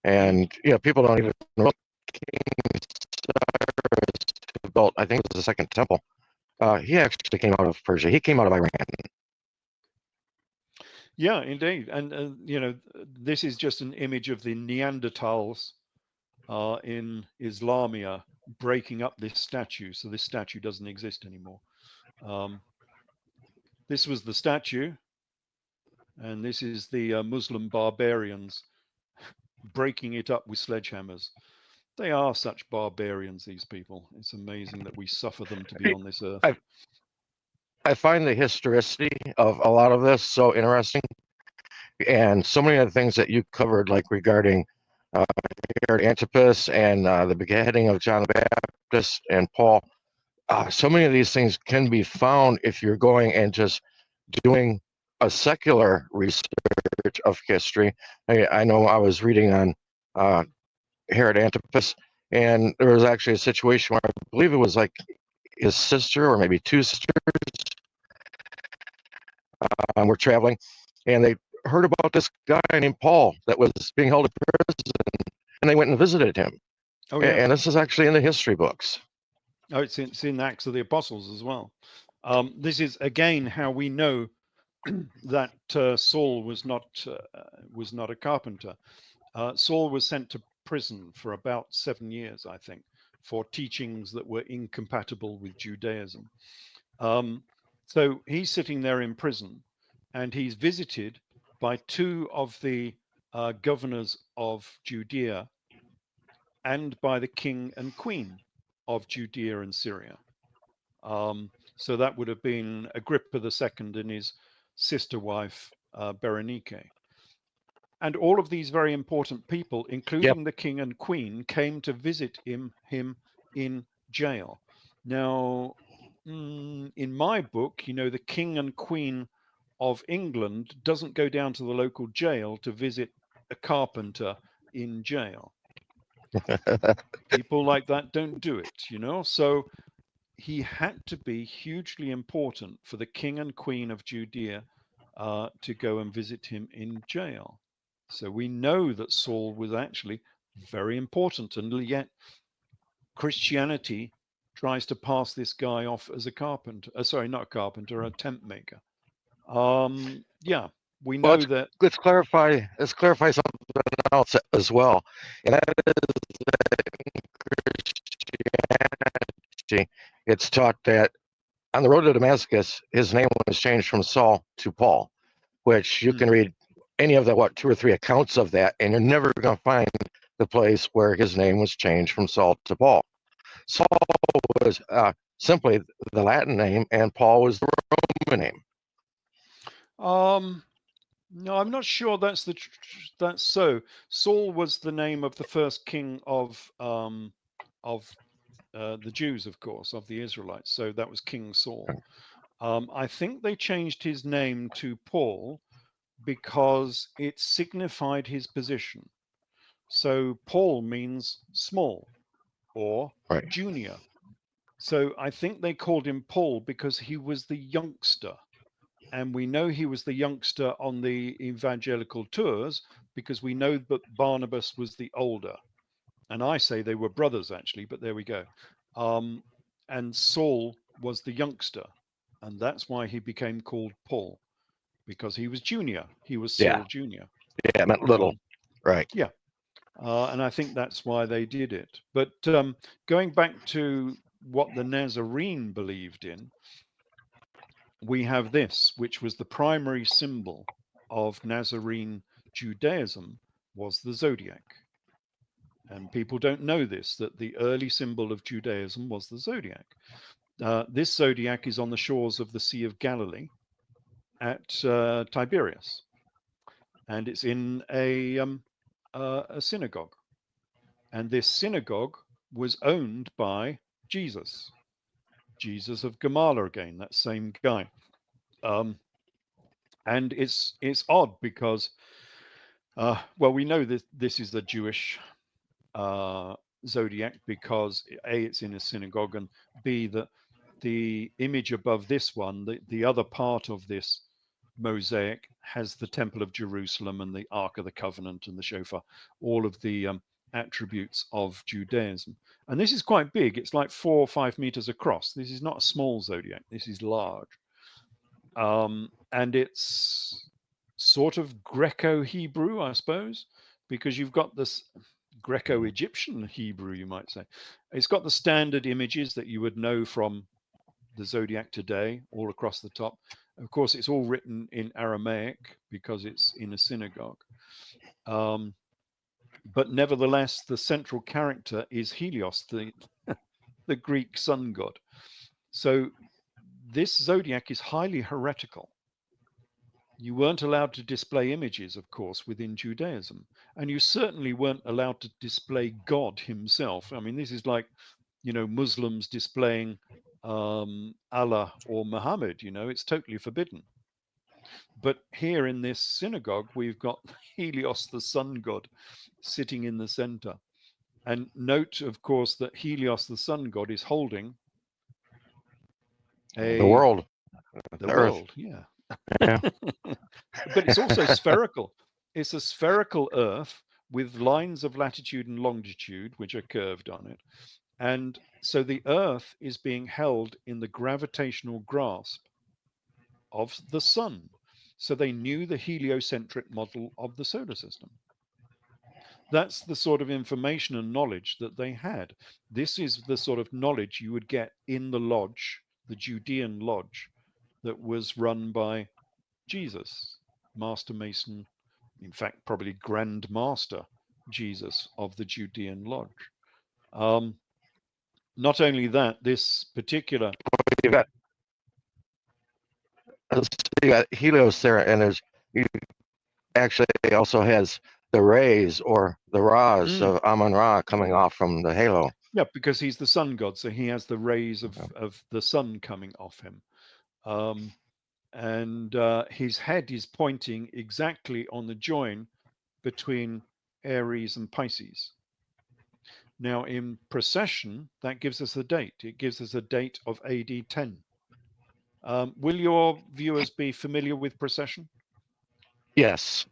Mm. and people don't even know King Cyrus who built. I think it was the second temple. He actually came out of Persia. He came out of Iran. Yeah, indeed. And this is just an image of the Neanderthals in Islamia breaking up this statue. So this statue doesn't exist anymore. This was the statue, and this is the Muslim barbarians breaking it up with sledgehammers. They are such barbarians, these people. It's amazing that we suffer them to be on this earth. I, I find the historicity of a lot of this so interesting, and so many of the things that you covered, like regarding Herod Antipas and the beheading of John the Baptist and Paul. So many of these things can be found if you're going and just doing a secular research of history. I know I was reading on Herod Antipas, and there was actually a situation where I believe it was like his sister or maybe two sisters were traveling, and they heard about this guy named Paul that was being held in prison, and they went and visited him. Oh, yeah. And this is actually in the history books. Oh, it's in Acts of the Apostles as well. This is, again, how we know that Saul was not a carpenter. Saul was sent to prison for about 7 years, I think, for teachings that were incompatible with Judaism. So he's sitting there in prison, and he's visited by two of the governors of Judea and by the king and queen of Judea and Syria. So that would have been Agrippa II and his sister wife, Berenike. And all of these very important people, including Yep. the king and queen, came to visit him in jail. Now, in my book, the king and queen of England doesn't go down to the local jail to visit a carpenter in jail. People like that don't do it, So he had to be hugely important for the king and queen of Judea to go and visit him in jail. So we know that Saul was actually very important, and yet Christianity tries to pass this guy off as a carpenter. Sorry, not a carpenter, a tent maker. Yeah, we Well, know that. let's clarify. Let's clarify something else as well, and that is Christianity. It's taught that on the road to Damascus, his name was changed from Saul to Paul, which you can read any of the 2 or 3 accounts of that, and you're never going to find the place where his name was changed from Saul to Paul. Saul was simply the Latin name, and Paul was the Roman name. No, I'm not sure that's so. Saul was the name of the first king of the Jews, of course, of the Israelites. So that was King Saul. I think they changed his name to Paul because it signified his position. So Paul means small or Right. junior. So I think they called him Paul because he was the youngster. And we know he was the youngster on the evangelical tours because we know that Barnabas was the older. And I say they were brothers, actually, but there we go. And Saul was the youngster. and that's why he became called Paul, because he was junior. He was Yeah. Saul Jr. Yeah, it meant little. Right. Yeah. And I think that's why they did it. But going back to what the Nazarene believed in, we have this, which was the primary symbol of Nazarene Judaism, was the zodiac. And people don't know this, that the early symbol of Judaism was the zodiac. This zodiac is on the shores of the Sea of Galilee at Tiberias, and it's in a synagogue. And this synagogue was owned by Jesus, Jesus of Gamala again, that same guy. And it's odd because, well, we know that this is a Jewish zodiac because A, it's in a synagogue, and B, that the image above this one, the other part of this mosaic, has the Temple of Jerusalem and the Ark of the Covenant and the shofar, all of the attributes of Judaism. And this is quite big. It's like 4 or 5 meters across. This is not a small zodiac. This is large. And it's sort of Greco-Hebrew, I suppose, because you've got this Greco-Egyptian Hebrew, you might say. It's got the standard images that you would know from the zodiac today, all across the top. Of course, it's all written in Aramaic because it's in a synagogue. But nevertheless, the central character is Helios, the Greek sun god. So this zodiac is highly heretical. You weren't allowed to display images, of course, within Judaism. And you certainly weren't allowed to display God himself. I mean, this is like, Muslims displaying Allah or Muhammad, it's totally forbidden. But here in this synagogue, we've got Helios, the sun god, sitting in the center. And note, of course, that Helios, the sun god, is holding The world, the the earth. world, yeah. Yeah. But it's also spherical. It's a spherical Earth with lines of latitude and longitude, which are curved on it. And so the Earth is being held in the gravitational grasp of the sun. So they knew the heliocentric model of the solar system. That's the sort of information and knowledge that they had. This is the sort of knowledge you would get in the lodge, the Judean lodge, that was run by Jesus, Master Mason, in fact, probably Grand Master Jesus of the Judean lodge. Not only that, this particular. You got, you got Helios there, and you actually also has the rays or the Ra's of Amun Ra coming off from the halo. Yeah, because he's the sun god, so he has the rays of the sun coming off him. And his head is pointing exactly on the join between Aries and Pisces. Now, in precession, that gives us a date. It gives us a date of AD 10. Will your viewers be familiar with precession? Yes.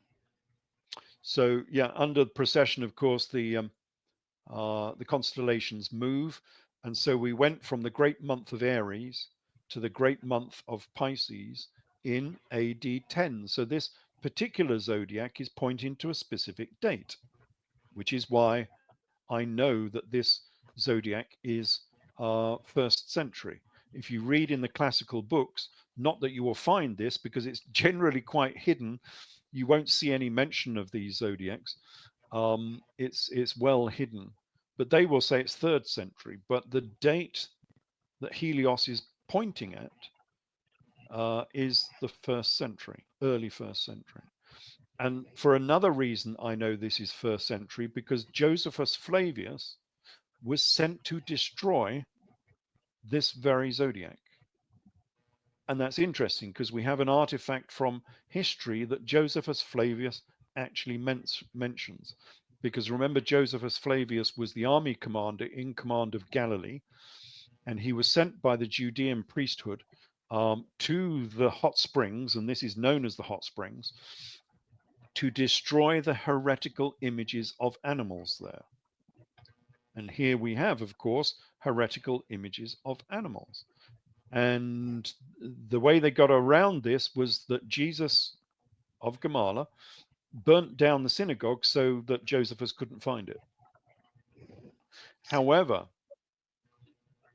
So, yeah, under precession, of course, the constellations move. And so we went from the great month of Aries to the great month of Pisces in AD 10. So this particular zodiac is pointing to a specific date, which is why I know that this zodiac is 1st century. If you read in the classical books, not that you will find this because it's generally quite hidden, you won't see any mention of these zodiacs. It's well hidden, but they will say it's 3rd century. But the date that Helios is pointing at is the 1st century, early 1st century. And for another reason, I know this is 1st century because Josephus Flavius was sent to destroy this very zodiac. And that's interesting because we have an artifact from history that Josephus Flavius actually mentions. Because remember, Josephus Flavius was the army commander in command of Galilee, and he was sent by the Judean priesthood to the hot springs, and this is known as the hot springs, to destroy the heretical images of animals there. And here we have, of course, heretical images of animals. And the way they got around this was that Jesus of Gamala burnt down the synagogue so that Josephus couldn't find it. However,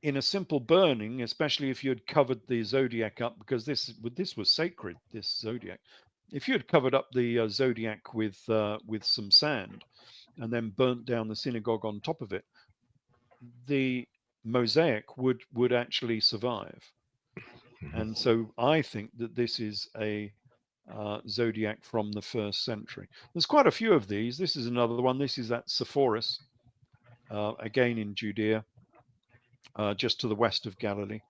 in a simple burning, especially if you had covered the zodiac up, because this was sacred, this zodiac. If you had covered up the zodiac with some sand and then burnt down the synagogue on top of it, the mosaic would actually survive. And so I think that this is a zodiac from the 1st century. There's quite a few of these. This is another one. This is at Sepphoris, again in Judea, just to the west of Galilee.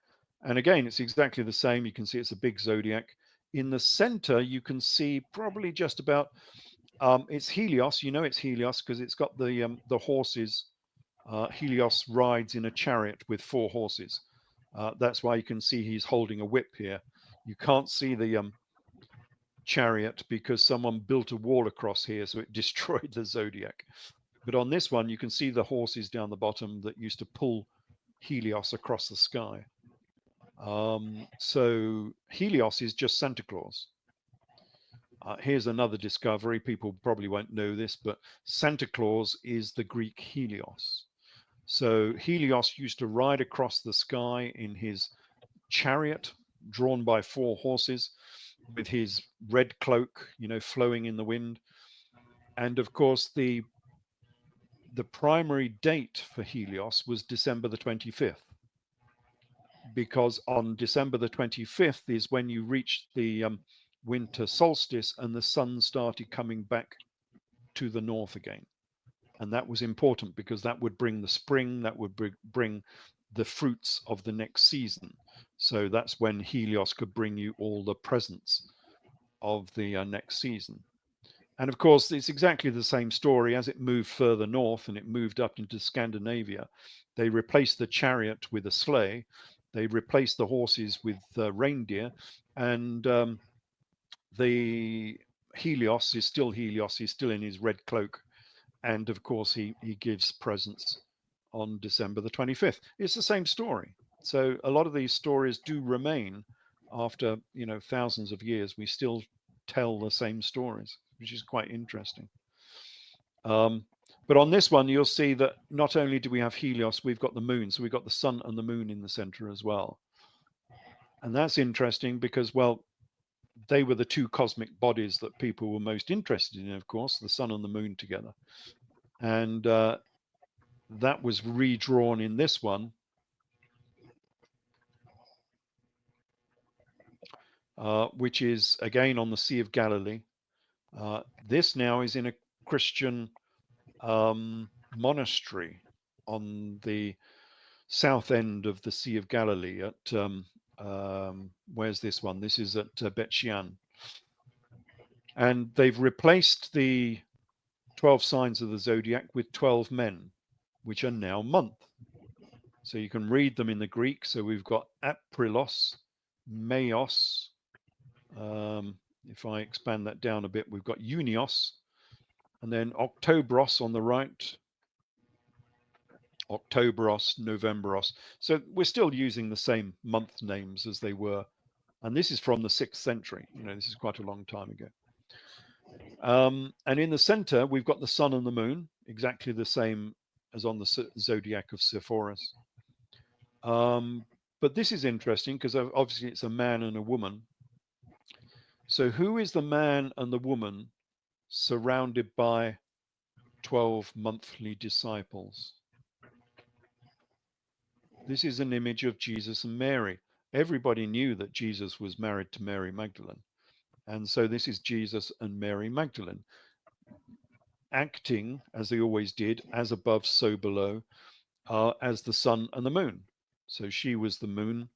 And again, it's exactly the same. You can see it's a big zodiac. In the center, you can see probably just about, it's Helios. You know it's Helios because it's got the horses. Helios rides in a chariot with 4 horses. That's why you can see he's holding a whip here. You can't see the chariot because someone built a wall across here, so it destroyed the zodiac. But on this one, you can see the horses down the bottom that used to pull Helios across the sky. So Helios is just Santa Claus. Here's another discovery. People probably won't know this, but Santa Claus is the Greek Helios. So Helios used to ride across the sky in his chariot drawn by 4 horses with his red cloak, flowing in the wind. And of course, the primary date for Helios was December the 25th, because on December the 25th is when you reached the winter solstice and the sun started coming back to the north again. And that was important because that would bring the spring, that would bring the fruits of the next season. So that's when Helios could bring you all the presents of the next season. And of course, it's exactly the same story. As it moved further north and it moved up into Scandinavia, they replaced the chariot with a sleigh. They replaced the horses with reindeer. And the Helios is still Helios. He's still in his red cloak. And of course, he gives presents on December the 25th. It's the same story. So a lot of these stories do remain after, thousands of years. We still tell the same stories, which is quite interesting. But on this one, you'll see that not only do we have Helios, we've got the moon. So we've got the sun and the moon in the center as well. And that's interesting because, well, they were the 2 cosmic bodies that people were most interested in, of course, the sun and the moon together. And that was redrawn in this one. Which is again on the Sea of Galilee. This now is in a Christian monastery on the south end of the Sea of Galilee at, where's this one? This is at Bet Shean. And they've replaced the 12 signs of the zodiac with 12 men, which are now month. So you can read them in the Greek. So we've got Aprilos, Meos. If I expand that down a bit, we've got Junios, and then Octobros on the right, Octoberos, Novemberos. So we're still using the same month names as they were. And this is from the 6th century. This is quite a long time ago. And in the center, we've got the sun and the moon, exactly the same as on the zodiac of Sepphoris. But this is interesting because obviously it's a man and a woman. So who is the man and the woman surrounded by 12 monthly disciples? This is an image of Jesus and Mary. Everybody knew that Jesus was married to Mary Magdalene. And so this is Jesus and Mary Magdalene acting, as they always did, as above, so below, as the sun and the moon. So she was the moon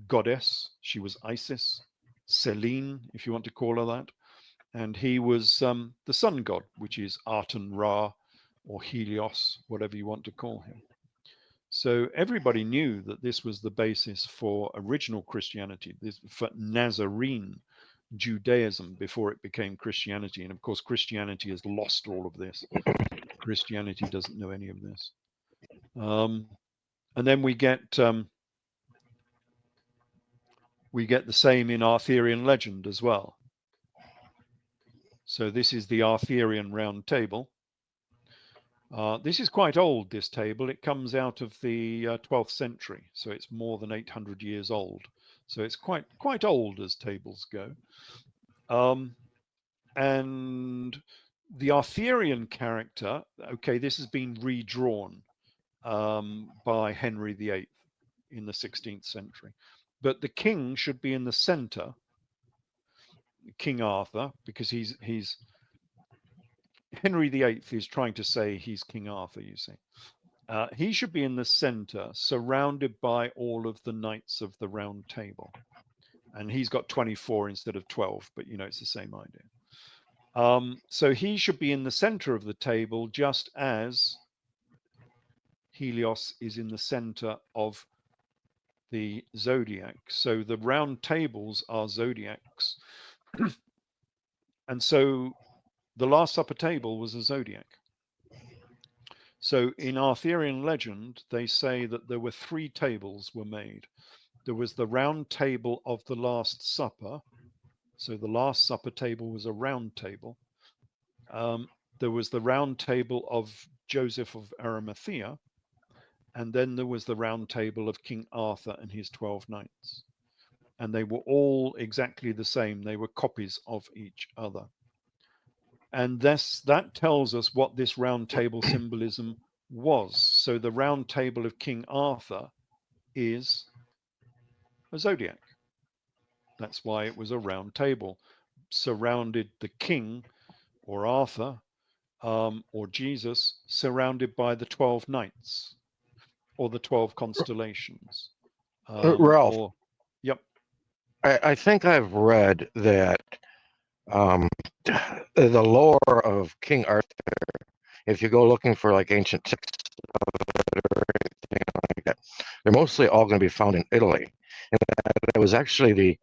goddess. She was Isis, Selene, if you want to call her that. And he was the sun god, which is Aten Ra or Helios, whatever you want to call him. So everybody knew that this was the basis for original Christianity, for Nazarene Judaism before it became Christianity. And of course, Christianity has lost all of this. Christianity doesn't know any of this. And then we get We get the same in Arthurian legend as well. So this is the Arthurian round table. This is quite old, this table. It comes out of the 12th century, so it's more than 800 years old. So it's quite old as tables go. And the Arthurian character, okay, this has been redrawn by Henry VIII in the 16th century. But the king should be in the center, King Arthur, because he's Henry VIII is trying to say he's King Arthur, you see. He should be in the center, surrounded by all of the knights of the round table. And he's got 24 instead of 12, but you know, it's the same idea. So he should be in the center of the table, just as Helios is in the center of the zodiac. So the round tables are zodiacs. And so the Last Supper table was a zodiac. So in Arthurian legend, they say that there were 3 tables were made. There was the round table of the Last Supper. So the Last Supper table was a round table. There was the round table of Joseph of Arimathea. And then there was the round table of King Arthur and his 12 knights. And they were all exactly the same. They were copies of each other. And that tells us what this round table symbolism was. So the round table of King Arthur is a zodiac. That's why it was a round table. Surrounded the king, or Arthur, or Jesus, surrounded by the 12 knights, or the 12 constellations. Ralph, Yep. I think I've read that the lore of King Arthur, if you go looking for like ancient texts or anything like that, they're mostly all going to be found in Italy. And that it was actually the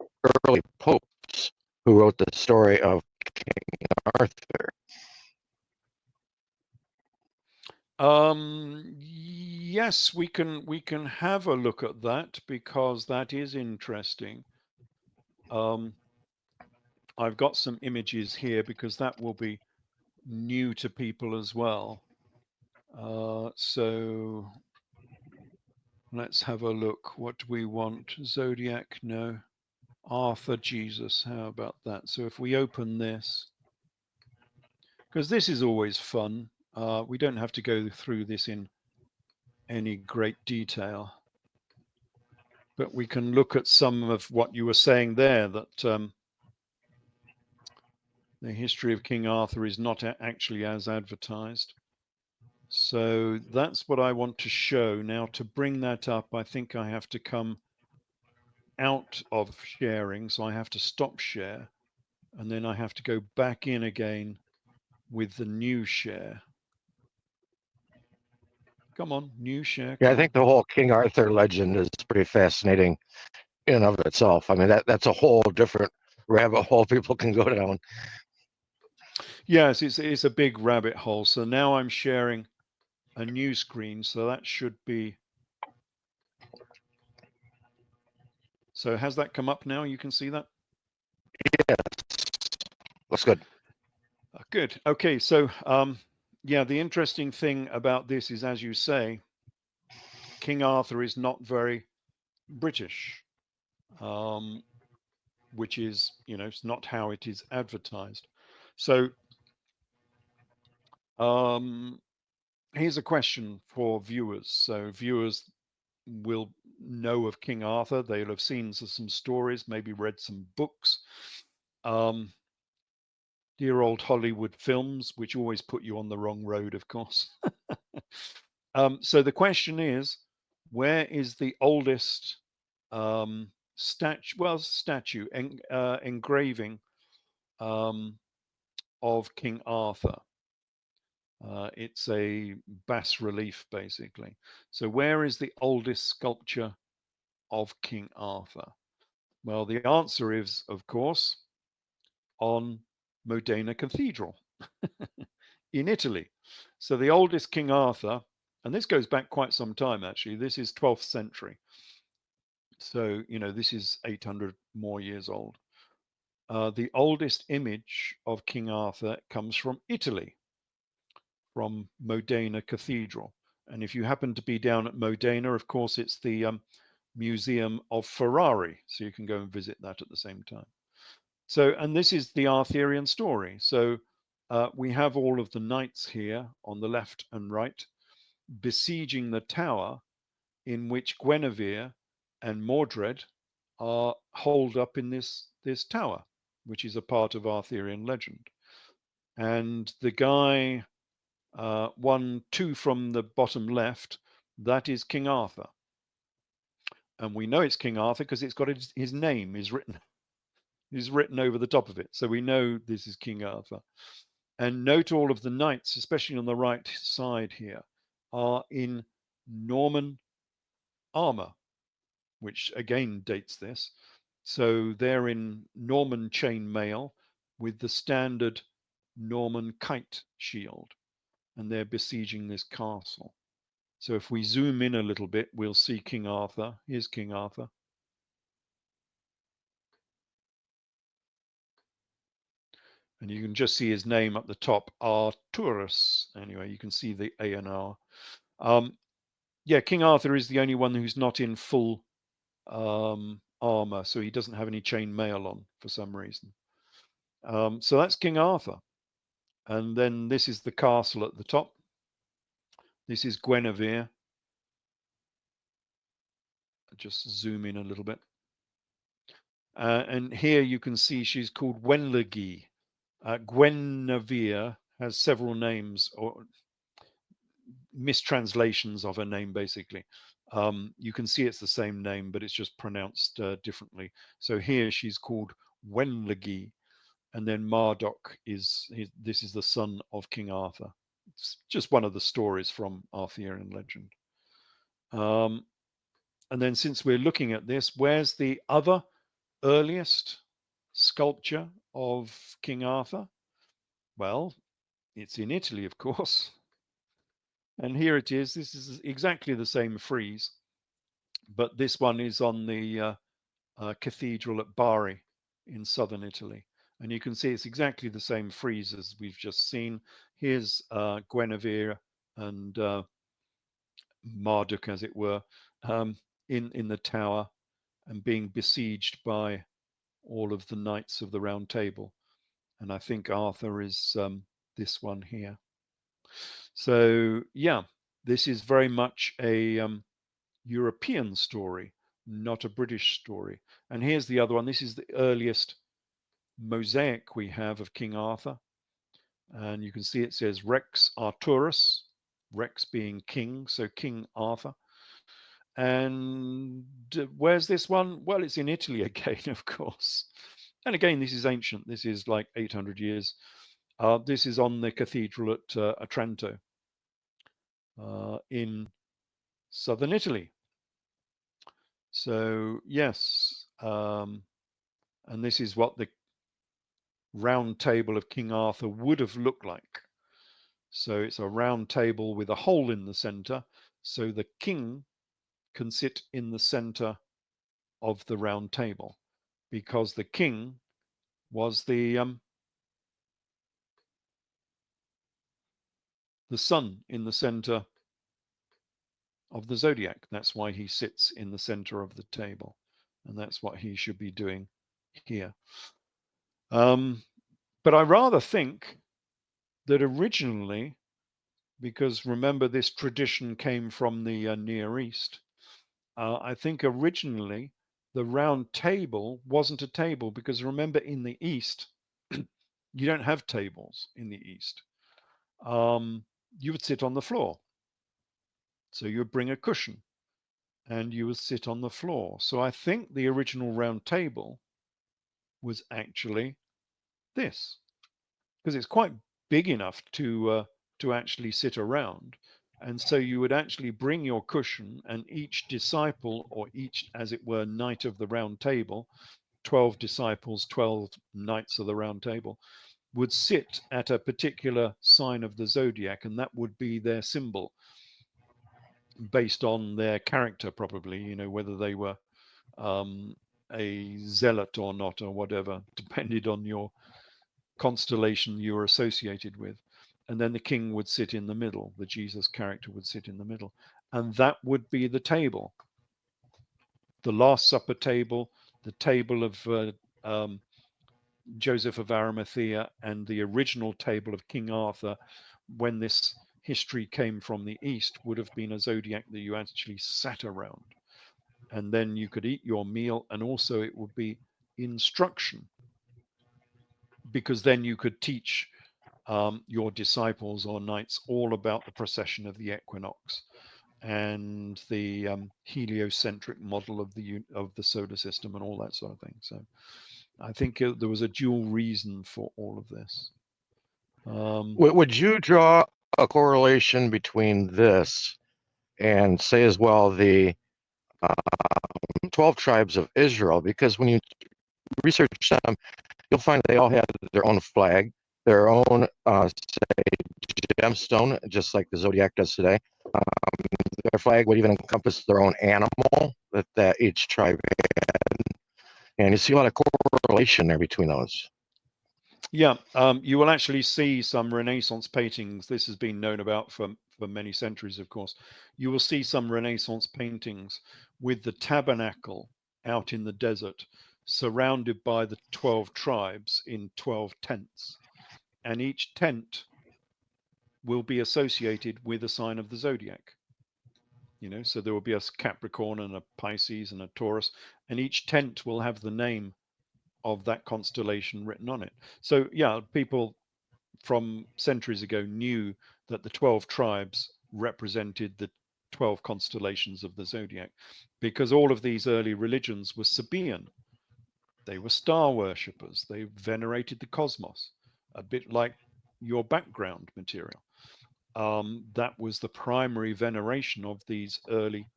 early popes who wrote the story of King Arthur. Yes, we can have a look at that, because that is interesting. I've got some images here because that will be new to people as well. So let's have a look. What do we want? Zodiac? No. Arthur, Jesus. How about that? So if we open this, because this is always fun. We don't have to go through this in any great detail, but we can look at some of what you were saying there, that the history of King Arthur is not actually as advertised. So that's what I want to show. Now, to bring that up, I think I have to come out of sharing. So I have to stop share, and then I have to go back in again with the new share. Come on, new share. Yeah, I think the whole King Arthur legend is pretty fascinating in and of itself. I mean, that's a whole different rabbit hole people can go down. Yes, it's a big rabbit hole. So now I'm sharing a new screen. So that should be. So has that come up now? You can see that? Yes. Looks good. Good. Okay. So, yeah, the interesting thing about this is, as you say, King Arthur is not very British, which is, you know, it's not how it is advertised. So, here's a question for viewers. So viewers will know of King Arthur. They'll have seen some stories, maybe read some books. Dear old Hollywood films, which always put you on the wrong road, of course. So the question is, where is the oldest statue engraving of King Arthur? It's a bas relief, basically. So where is the oldest sculpture of King Arthur? Well, the answer is, of course, on Modena Cathedral in Italy. So the oldest King Arthur, and this goes back quite some time, actually. This is 12th century. So, this is 800 more years old. The oldest image of King Arthur comes from Italy, from Modena Cathedral. And if you happen to be down at Modena, of course, it's the Museum of Ferrari. So you can go and visit that at the same time. So, and this is the Arthurian story. So we have all of the knights here on the left and right besieging the tower in which Guinevere and Mordred are holed up in this tower, which is a part of Arthurian legend. And the guy, 2 from the bottom left, that is King Arthur. And we know it's King Arthur because it's got his name is written over the top of it. So we know this is King Arthur. And note all of the knights, especially on the right side here, are in Norman armor, which again dates this. So they're in Norman chainmail with the standard Norman kite shield, and they're besieging this castle. So if we zoom in a little bit, we'll see King Arthur. Here's King Arthur. And you can just see his name at the top, Arturus. Anyway, you can see the A and R. Yeah, King Arthur is the only one who's not in full armor, so he doesn't have any chain mail on for some reason. So that's King Arthur. And then this is the castle at the top. This is Guinevere. Just zoom in a little bit. And here you can see she's called Wenlogi. Guinevere has several names or mistranslations of her name, basically. You can see it's the same name, but it's just pronounced differently. So here she's called Wenlogi, and then Marduk this is the son of King Arthur. It's just one of the stories from Arthurian legend. And then since we're looking at this, where's the other earliest sculpture of King Arthur? Well, it's in Italy, of course. And here it is. This is exactly the same frieze, but this one is on the cathedral at Bari in southern Italy. And you can see it's exactly the same frieze as we've just seen. Here's Guinevere and Marduk, as it were, in the tower and being besieged by all of the knights of the Round Table. And I think Arthur is this one here. So yeah, this is very much a European story, not a British story. And here's the other one. This is the earliest mosaic we have of King Arthur. And you can see it says Rex Arturus, Rex being king, so King Arthur. And where's this one? Well, it's in Italy again, of course. And again, this is ancient. This is like 800 years. This is on the cathedral at Otranto in southern Italy. So yes, and this is what the round table of King Arthur would have looked like. So it's a round table with a hole in the center, so the king can sit in the center of the round table, because the king was the sun in the center of the zodiac. That's why he sits in the center of the table, and that's what he should be doing here. But I rather think that originally, because remember this tradition came from the Near East, I think originally the round table wasn't a table, because remember in the East, you don't have tables in the East. You would sit on the floor. So you would bring a cushion and you would sit on the floor. So I think the original round table was actually this, because it's quite big enough to actually sit around. And so you would actually bring your cushion, and each disciple, or each, as it were, knight of the round table, 12 disciples, 12 knights of the round table, would sit at a particular sign of the zodiac, and that would be their symbol based on their character, probably, whether they were a zealot or not, or whatever, depended on your constellation you were associated with. And then the king would sit in the middle, the Jesus character would sit in the middle. And that would be the table, the Last Supper table, the table of um, Joseph of Arimathea, and the original table of King Arthur, when this history came from the East, would have been a zodiac that you actually sat around. And then you could eat your meal, and also it would be instruction, because then you could teach your disciples or knights all about the precession of the equinox and the heliocentric model of the solar system and all that sort of thing. So I think there was a dual reason for all of this. Would you draw a correlation between this and say as well the 12 tribes of Israel? Because when you research them, you'll find they all had their own flag, their own say gemstone, just like the zodiac does today. Their flag would even encompass their own animal that each tribe had, and you see a lot of correlation there between those. Yeah, you will actually see some Renaissance paintings. This has been known about for many centuries, of course. You will see some Renaissance paintings with the tabernacle out in the desert, surrounded by the 12 tribes in 12 tents. And each tent will be associated with a sign of the zodiac. So there will be a Capricorn and a Pisces and a Taurus, and each tent will have the name of that constellation written on it. So yeah, people from centuries ago knew that the 12 tribes represented the 12 constellations of the zodiac, because all of these early religions were Sabaean. They were star worshippers. They venerated the cosmos, a bit like your background material. That was the primary veneration of these early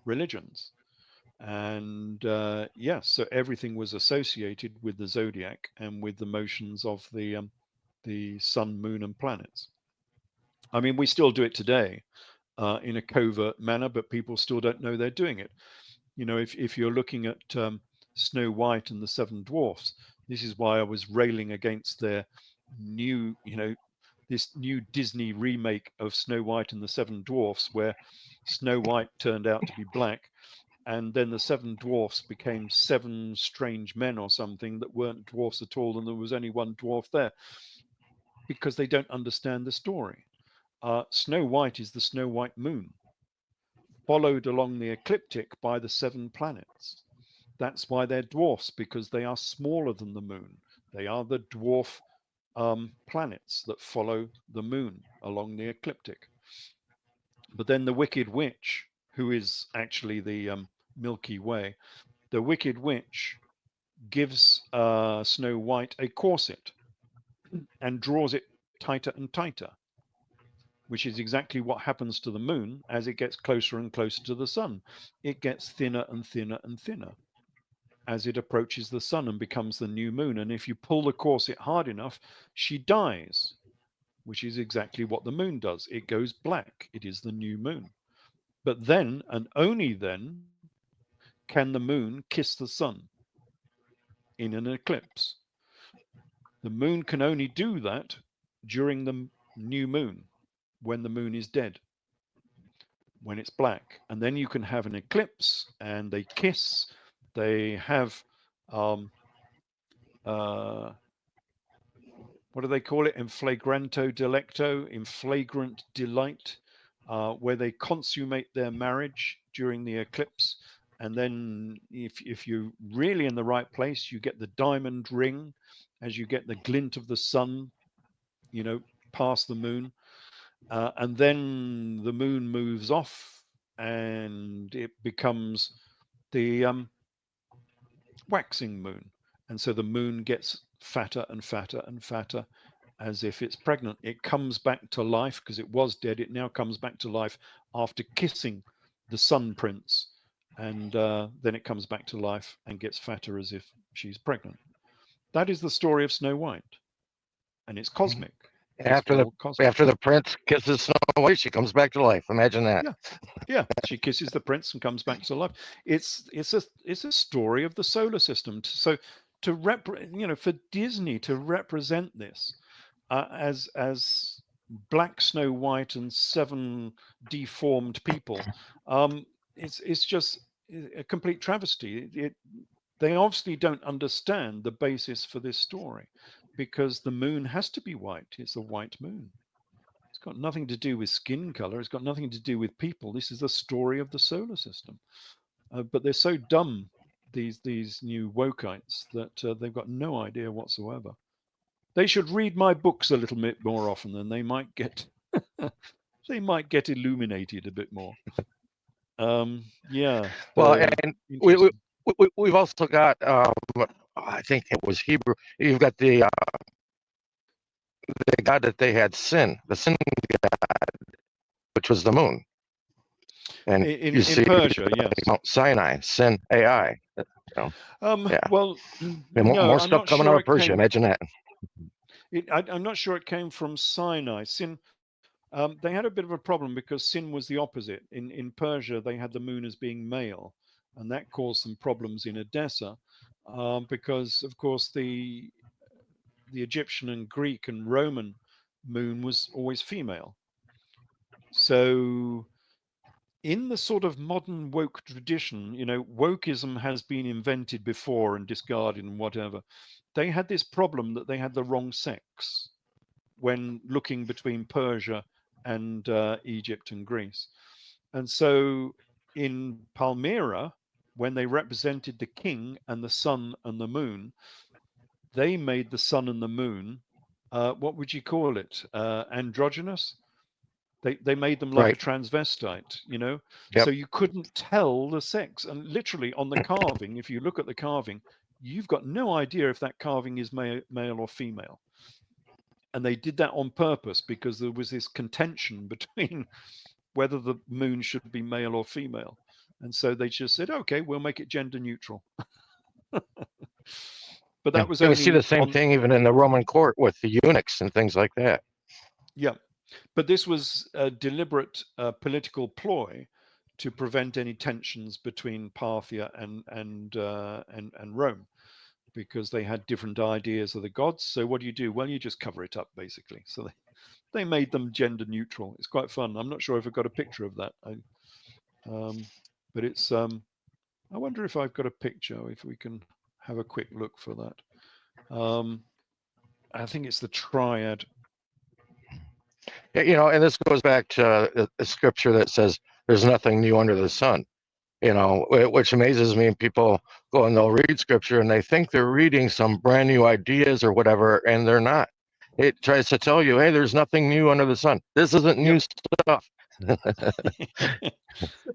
religions. And yes, so everything was associated with the zodiac and with the motions of the sun, moon, and planets. I mean, we still do it today in a covert manner, but people still don't know they're doing it. If you're looking at Snow White and the Seven Dwarfs, this is why I was railing against their new, this new Disney remake of Snow White and the Seven Dwarfs, where Snow White turned out to be black, and then the seven dwarfs became seven strange men or something that weren't dwarfs at all, and there was only one dwarf there, because they don't understand the story. Snow White is the Snow White moon, followed along the ecliptic by the seven planets. That's why they're dwarfs, because they are smaller than the moon. They are the dwarf planets that follow the moon along the ecliptic. But then the Wicked Witch, who is actually the Milky Way, the Wicked Witch gives Snow White a corset and draws it tighter and tighter, which is exactly what happens to the moon as it gets closer and closer to the sun. It gets thinner and thinner and thinner as it approaches the sun and becomes the new moon. And if you pull the corset hard enough, she dies, which is exactly what the moon does. It goes black. It is the new moon. But then, and only then, can the moon kiss the sun in an eclipse. The moon can only do that during the new moon, when the moon is dead, when it's black. And then you can have an eclipse and they kiss. They have, um, uh, what do they call it? In flagranto delecto, in flagrant delight, where they consummate their marriage during the eclipse. And then if you're really in the right place, you get the diamond ring as you get the glint of the sun, past the moon. And then the moon moves off and it becomes the waxing moon. And so the moon gets fatter and fatter and fatter, as if it's pregnant. It comes back to life because it was dead. It now comes back to life after kissing the sun prince. And then it comes back to life and gets fatter as if she's pregnant. That is the story of Snow White. And it's cosmic. this whole cosmos. After the prince kisses Snow White, she comes back to life. Imagine that. Yeah, she kisses the prince and comes back to life. It's a story of the solar system. So for Disney to represent this as black Snow White and 7 deformed people, it's just a complete travesty. They obviously don't understand the basis for this story, because the moon has to be white. It's a white moon. It's got nothing to do with skin color. It's got nothing to do with people. This is the story of the solar system. But they're so dumb, these new wokeites, that they've got no idea whatsoever. They should read my books a little bit more often, and they might get they might get illuminated a bit more. Yeah. Well, and we've also got, I think it was Hebrew. You've got the god that they had, Sin, the Sin god, which was the moon. And in Persia, yes, Mount Sinai, Sin AI. Yeah. Well, no, more stuff coming out of Persia. Imagine that. I'm not sure it came from Sinai. Sin. They had a bit of a problem because Sin was the opposite. In Persia, they had the moon as being male, and that caused some problems in Edessa, because, of course, the Egyptian and Greek and Roman moon was always female. So in the sort of modern woke tradition, wokeism has been invented before and discarded and whatever. They had this problem that they had the wrong sex when looking between Persia and Egypt and Greece. And so in Palmyra, when they represented the king and the sun and the moon, they made the sun and the moon, what would you call it? Androgynous. They made them like a transvestite, Yep. So you couldn't tell the sex. And literally on the carving, if you look at the carving, you've got no idea if that carving is male or female. And they did that on purpose because there was this contention between whether the moon should be male or female. And so they just said, okay, we'll make it gender neutral. But that was only. You see the same thing even in the Roman court with the eunuchs and things like that. Yeah. But this was a deliberate political ploy to prevent any tensions between Parthia and Rome, because they had different ideas of the gods. So what do? Well, you just cover it up, basically. So they made them gender neutral. It's quite fun. I'm not sure if I've got a picture of that. But it's, I wonder if I've got a picture, if we can have a quick look for that. I think it's the triad. And this goes back to the scripture that says there's nothing new under the sun, which amazes me. And people go and they'll read scripture and they think they're reading some brand new ideas or whatever, and they're not. It tries to tell you, hey, there's nothing new under the sun. This isn't new stuff.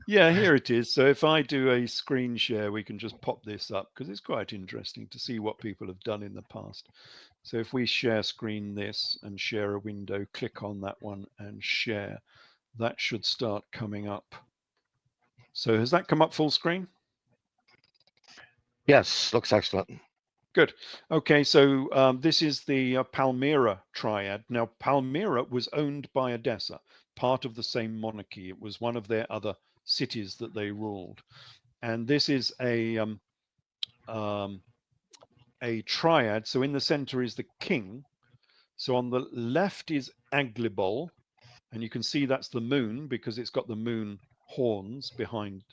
Yeah, here it is. So if I do a screen share, we can just pop this up because it's quite interesting to see what people have done in the past. So if we share screen this and share a window, click on that one and share, that should start coming up. So has that come up full screen? Yes, looks excellent. Good. Okay, so this is the Palmyra triad. Now, Palmyra was owned by Edessa, part of the same monarchy. It was one of their other cities that they ruled. And this is a triad. So in the center is the king. So on the left is Aglibol, and you can see that's the moon because it's got the moon horns behind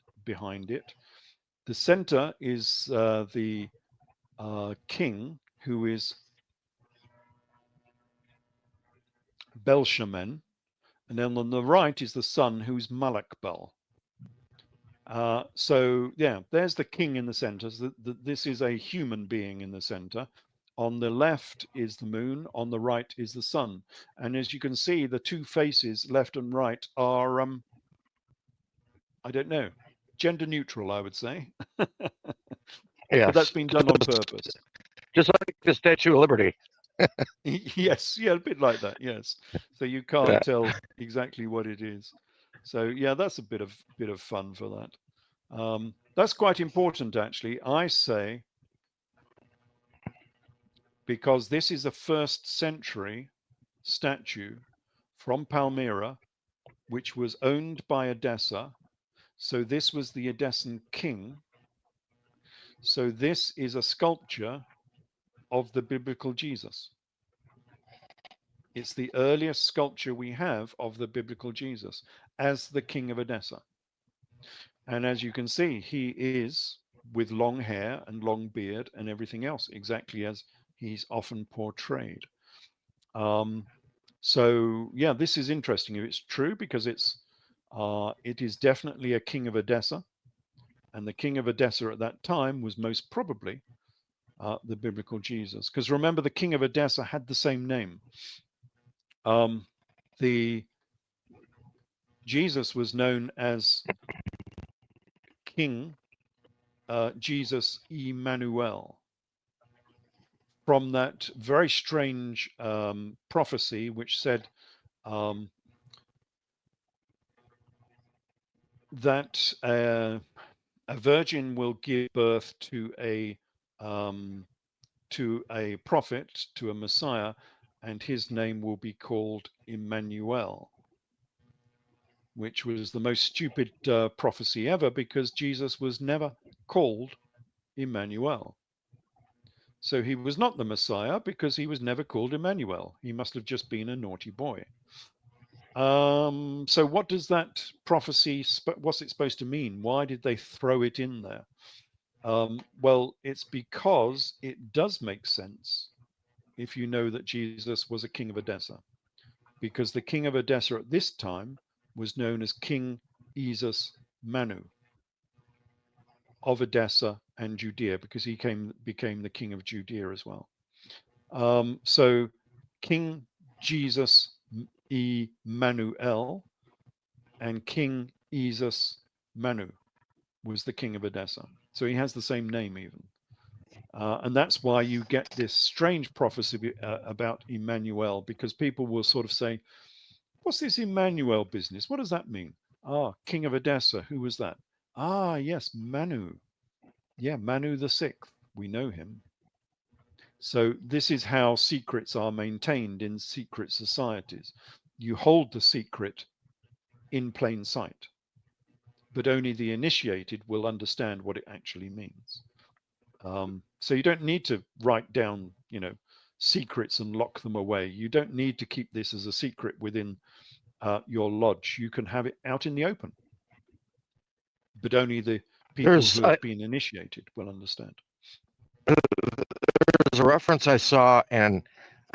it. The center is the king, who is Belshamen, and then on the right is the sun, who's Malakbel. So yeah, there's the king in the center. So this is a human being in the center. On the left is the moon, on the right is the sun. And as you can see, the two faces, left and right, are, I don't know, gender neutral, I would say. Yes. But that's been done on purpose. Just like the Statue of Liberty. Yes, yeah, a bit like that, yes. So you can't tell exactly what it is. So yeah, that's a bit of fun for that. That's quite important, actually, I say, because this is a 1st century statue from Palmyra, which was owned by Edessa. So this was the Edessan king. So this is a sculpture of the biblical Jesus. It's the earliest sculpture we have of the biblical Jesus as the king of Edessa. And as you can see, he is with long hair and long beard and everything else, exactly as he's often portrayed. So yeah, this is interesting if it's true, because it is definitely a king of Edessa, and the king of Edessa at that time was most probably the biblical Jesus. Because remember, the king of Edessa had the same name. The Jesus was known as King Jesus Emmanuel, from that very strange prophecy which said that a virgin will give birth to a prophet, to a Messiah, and his name will be called Emmanuel, which was the most stupid prophecy ever, because Jesus was never called Emmanuel. So he was not the Messiah because he was never called Emmanuel. He must have just been a naughty boy. So what does that prophecy, what's it supposed to mean? Why did they throw it in there? Well, it's because it does make sense if you know that Jesus was a king of Edessa, because the king of Edessa at this time was known as King Jesus Manu of Edessa and Judea, because he became the king of Judea as well. So King Jesus Emmanuel and King Jesus Manu was the king of Edessa. So he has the same name even. And that's why you get this strange prophecy about Emmanuel, because people will sort of say, what's this Emmanuel business? What does that mean? Ah, king of Edessa. Who was that? Ah, yes, Manu. Yeah, Manu the Sixth. We know him. So this is how secrets are maintained in secret societies. You hold the secret in plain sight, but only the initiated will understand what it actually means. So you don't need to write down, secrets and lock them away. You don't need to keep this as a secret within your lodge. You can have it out in the open, but only the people who have been initiated will understand. There's a reference I saw, and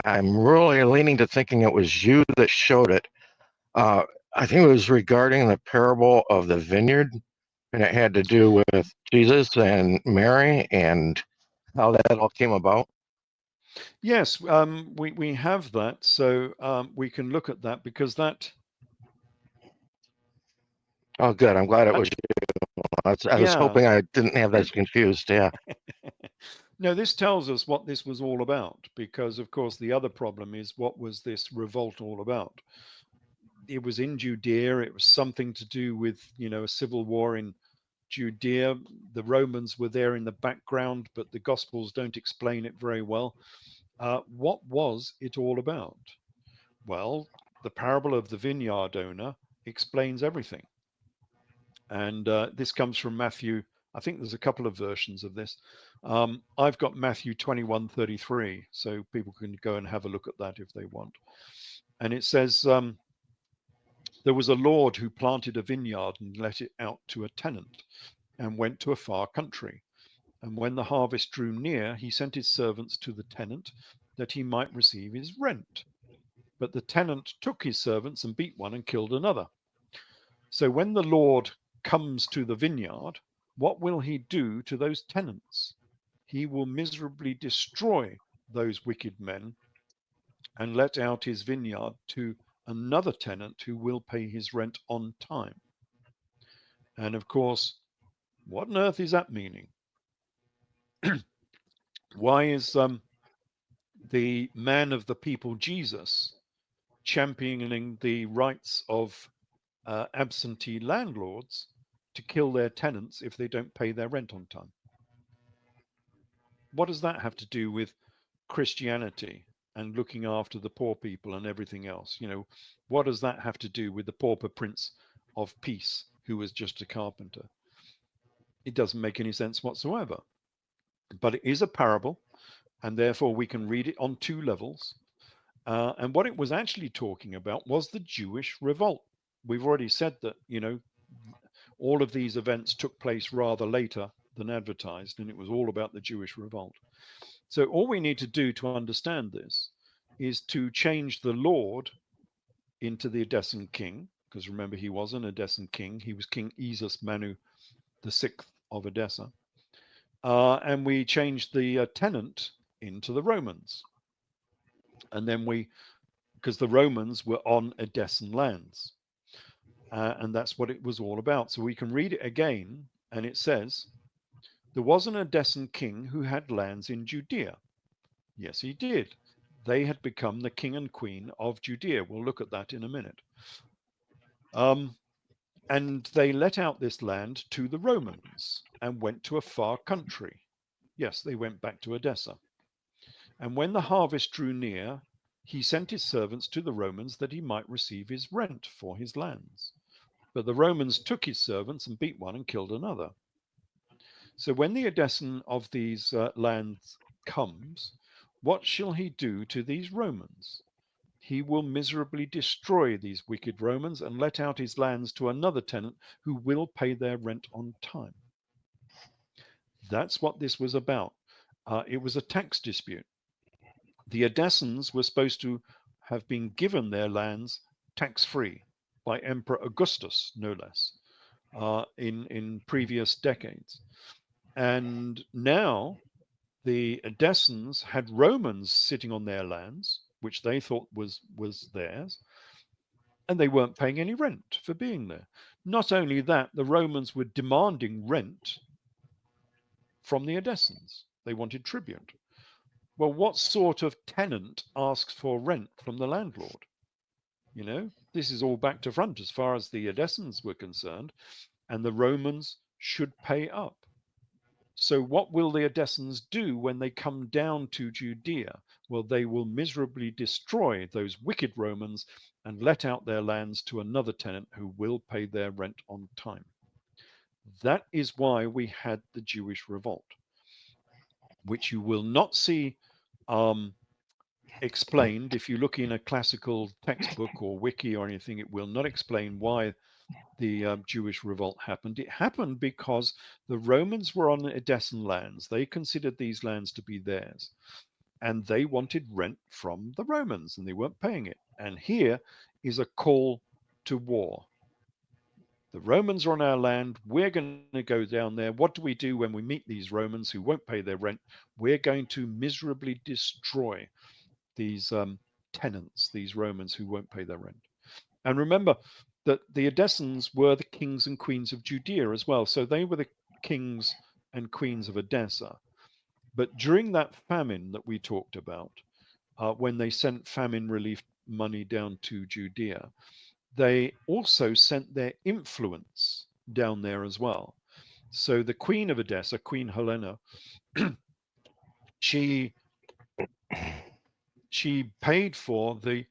I'm really leaning to thinking it was you that showed it. I think it was regarding the parable of the vineyard, and it had to do with Jesus and Mary and how that all came about. Yes, we have that, so we can look at that, because that. Oh, good. I'm glad it was you. I was hoping I didn't have that confused. Yeah. No, this tells us what this was all about, because, of course, the other problem is, what was this revolt all about? It was in Judea. It was something to do with, a civil war in Judea. The Romans were there in the background, but the Gospels don't explain it very well. What was it all about? Well, the parable of the vineyard owner explains everything. And this comes from Matthew. I think there's a couple of versions of this. I've got Matthew 21:33, so people can go and have a look at that if they want. And it says, there was a lord who planted a vineyard and let it out to a tenant, and went to a far country. And when the harvest drew near, he sent his servants to the tenant, that he might receive his rent. But the tenant took his servants and beat one and killed another. So when the Lord comes to the vineyard, what will he do to those tenants? He will miserably destroy those wicked men and let out his vineyard to another tenant who will pay his rent on time. And of course, what on earth is that meaning? Why is the man of the people, Jesus, championing the rights of absentee landlords to kill their tenants if they don't pay their rent on time? What does that have to do with Christianity and looking after the poor people and everything else. What does that have to do with the pauper Prince of Peace, who was just a carpenter? It doesn't make any sense whatsoever. But it is a parable, and therefore we can read it on two levels. And what it was actually talking about was the Jewish revolt. We've already said that, all of these events took place rather later than advertised, and it was all about the Jewish revolt. So all we need to do to understand this is to change the Lord into the Edessan king, because remember, he was an Edessan king. He was King Esus Manu the sixth of Edessa. And we changed the tenant into the Romans. And then because the Romans were on Edessan lands. And that's what it was all about. So we can read it again, and it says, there was an Edessan king who had lands in Judea. Yes, he did. They had become the king and queen of Judea. We'll look at that in a minute. And they let out this land to the Romans and went to a far country. Yes, they went back to Edessa. And when the harvest drew near, he sent his servants to the Romans that he might receive his rent for his lands. But the Romans took his servants and beat one and killed another. So when the Edessan of these lands comes, what shall he do to these Romans? He will miserably destroy these wicked Romans and let out his lands to another tenant who will pay their rent on time. That's what this was about. It was a tax dispute. The Edessans were supposed to have been given their lands tax-free by Emperor Augustus, no less, in previous decades. And now the Edessans had Romans sitting on their lands, which they thought was theirs, and they weren't paying any rent for being there. Not only that, the Romans were demanding rent from the Edessans. They wanted tribute. Well, what sort of tenant asks for rent from the landlord? This is all back to front as far as the Edessans were concerned, and the Romans should pay up. So what will the Edessans do when they come down to Judea? Well, they will miserably destroy those wicked Romans and let out their lands to another tenant who will pay their rent on time. That is why we had the Jewish revolt, which you will not see explained. If you look in a classical textbook or wiki or anything, it will not explain why the Jewish revolt happened. It happened because the Romans were on Edessan lands. They considered these lands to be theirs, and they wanted rent from the Romans, and they weren't paying it. And here is a call to war. The Romans are on our land. We're going to go down there. What do we do when we meet these Romans who won't pay their rent? We're going to miserably destroy these tenants, these Romans who won't pay their rent. And remember that the Edessans were the kings and queens of Judea as well. So they were the kings and queens of Edessa. But during that famine that we talked about, when they sent famine relief money down to Judea, they also sent their influence down there as well. So the queen of Edessa, Queen Helena, she paid for the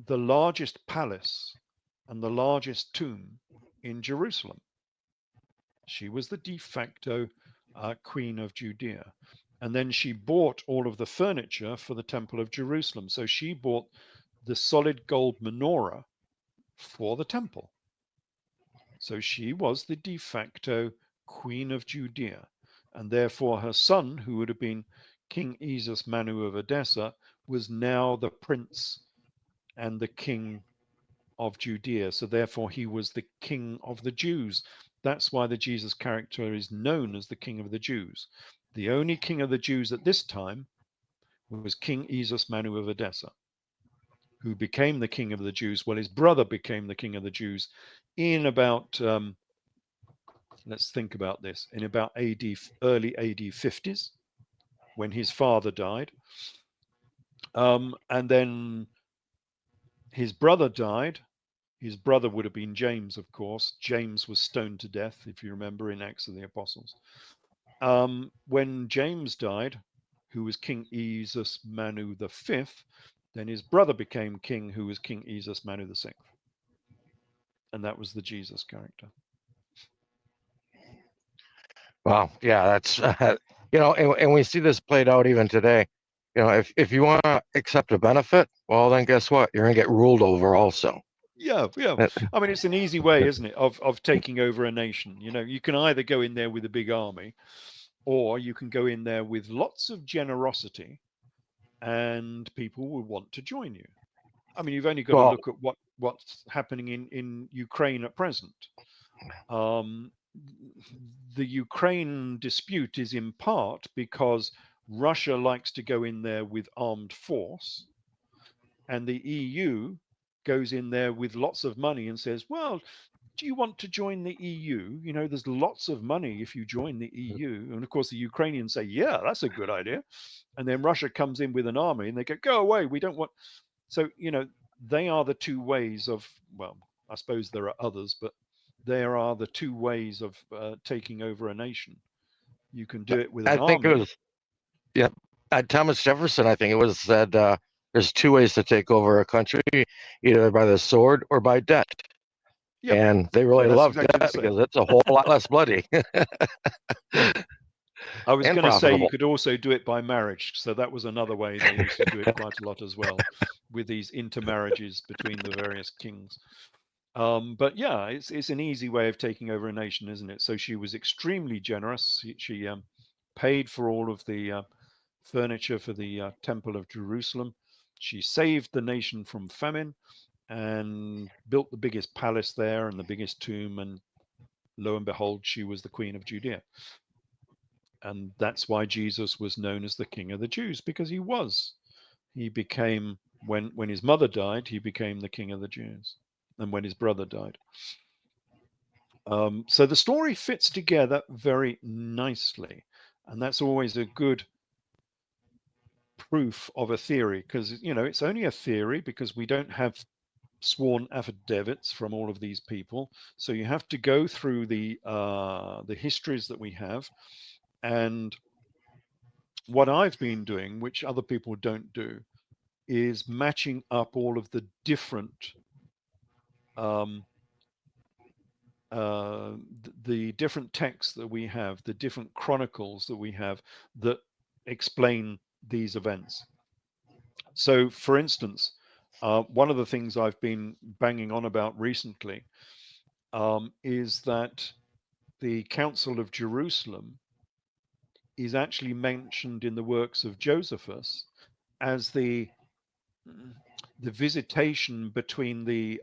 largest palace and the largest tomb in Jerusalem. She was the de facto queen of Judea. And then she bought all of the furniture for the Temple of Jerusalem. So she bought the solid gold menorah for the temple. So she was the de facto queen of Judea. And therefore her son, who would have been King Esus Manu of Edessa, was now the prince and the king of Judea. So therefore he was the king of the Jews. That's why the Jesus character is known as the king of the Jews. The only king of the Jews at this time was King Esus Manu of Edessa, who became the king of the Jews. Well, his brother became the king of the Jews in about, let's think about this, in about early AD 50s, when his father died. And then his brother died. His brother would have been James, of course. James was stoned to death, if you remember, in Acts of the Apostles. When James died, who was King Esus Manu V. Then his brother became king, who was King Esus Manu VI. And that was the Jesus character. Wow. Yeah, that's and we see this played out even today. If you want to accept a benefit, well, then guess what? You're gonna get ruled over also. Yeah. That- I mean, it's an easy way, isn't it, of taking over a nation? You can either go in there with a big army, or you can go in there with lots of generosity, and people will want to join you. I mean, you've only got to Well, look at what's happening in Ukraine at present. Um, the Ukraine dispute is in part because Russia likes to go in there with armed force, and the EU goes in there with lots of money and says, well, do you want to join the EU? There's lots of money if you join the EU. And of course, the Ukrainians say, yeah, that's a good idea. And then Russia comes in with an army and they go away. We don't want. So, they are the two ways of, well, I suppose there are others, but there are the two ways of taking over a nation. You can do it with an I think it army. was yeah, Thomas Jefferson. I think it was said there's two ways to take over a country, either by the sword or by debt. Yep. And they really That's loved exactly the that same. because it's a whole lot less bloody I was and going to say you profitable. could also do it by marriage. So that was another way they used to do it quite a lot as well, with these intermarriages between the various kings. But yeah, it's an easy way of taking over a nation, isn't it? So she was extremely generous. She paid for all of the furniture for the Temple of Jerusalem. She saved the nation from famine and built the biggest palace there and the biggest tomb. And lo and behold, she was the Queen of Judea. And that's why Jesus was known as the King of the Jews, because he was. He became, when his mother died, he became the King of the Jews. And when his brother died. So the story fits together very nicely. And that's always a good proof of a theory, because, it's only a theory because we don't have sworn affidavits from all of these people. So you have to go through the histories that we have. And what I've been doing, which other people don't do, is matching up all of the different um, the different texts that we have, the different chronicles that we have that explain these events. So, for instance, one of the things I've been banging on about recently is that the Council of Jerusalem is actually mentioned in the works of Josephus as the visitation between the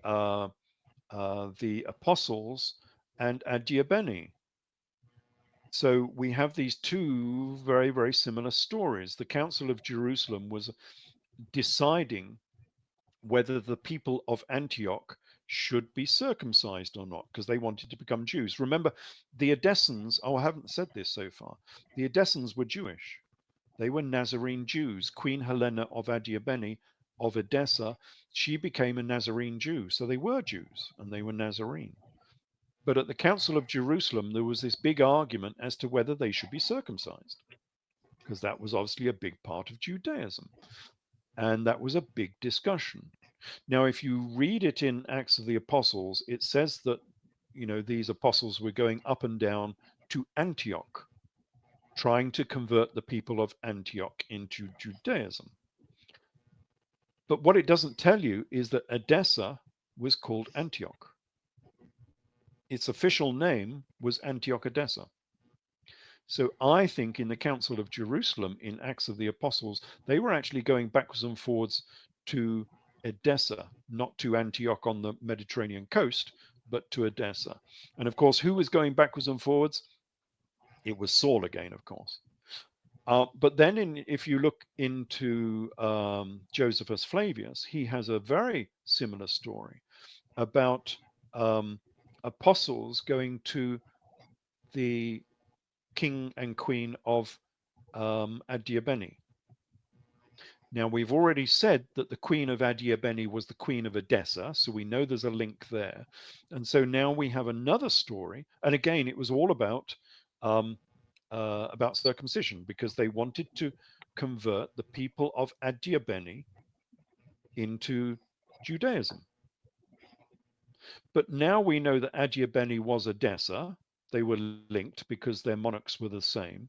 apostles and Adiabene. So we have these two very, very similar stories. The Council of Jerusalem was deciding whether the people of Antioch should be circumcised or not, because they wanted to become Jews. Remember, the Edessans, I haven't said this so far, the Edessans were Jewish. They were Nazarene Jews. Queen Helena of Adiabene of Edessa, she became a Nazarene Jew. So they were Jews and they were Nazarene. But at the Council of Jerusalem, there was this big argument as to whether they should be circumcised, because that was obviously a big part of Judaism. And that was a big discussion. Now, if you read it in Acts of the Apostles, it says that, these apostles were going up and down to Antioch, trying to convert the people of Antioch into Judaism. But what it doesn't tell you is that Edessa was called Antioch. Its official name was Antioch Edessa. So I think in the Council of Jerusalem in Acts of the Apostles, they were actually going backwards and forwards to Edessa, not to Antioch on the Mediterranean coast, but to Edessa. And of course, who was going backwards and forwards? It was Saul again, of course. But then if you look into Josephus Flavius, he has a very similar story about apostles going to the king and queen of Adiabene. Now, we've already said that the queen of Adiabene was the queen of Edessa, so we know there's a link there. And so now we have another story. And again, it was all about circumcision, because they wanted to convert the people of Adiabeni into Judaism. But now we know that Adiabeni was Edessa. They were linked because their monarchs were the same.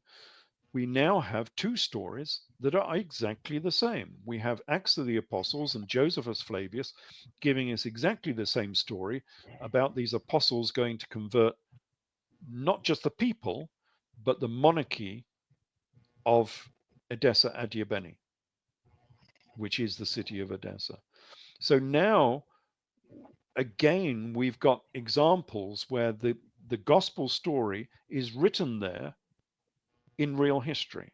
We now have two stories that are exactly the same. We have Acts of the Apostles and Josephus Flavius giving us exactly the same story about these apostles going to convert not just the people, but the monarchy of Edessa Adiabeni, which is the city of Edessa. So now, again, we've got examples where the gospel story is written there in real history.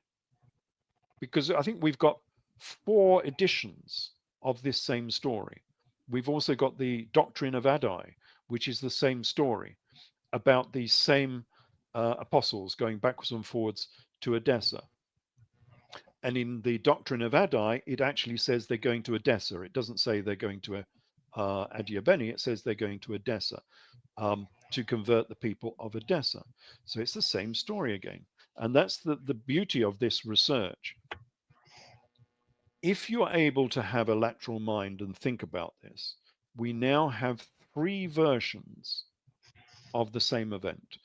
Because I think we've got 4 editions of this same story. We've also got the Doctrine of Addai, which is the same story about these same apostles going backwards and forwards to Edessa. And in the Doctrine of Addai, it actually says they're going to Edessa. It doesn't say they're going to Adiabeni. It says they're going to Edessa to convert the people of Edessa. So it's the same story again. And that's the beauty of this research. If you're able to have a lateral mind and think about this, we now have 3 versions of the same event.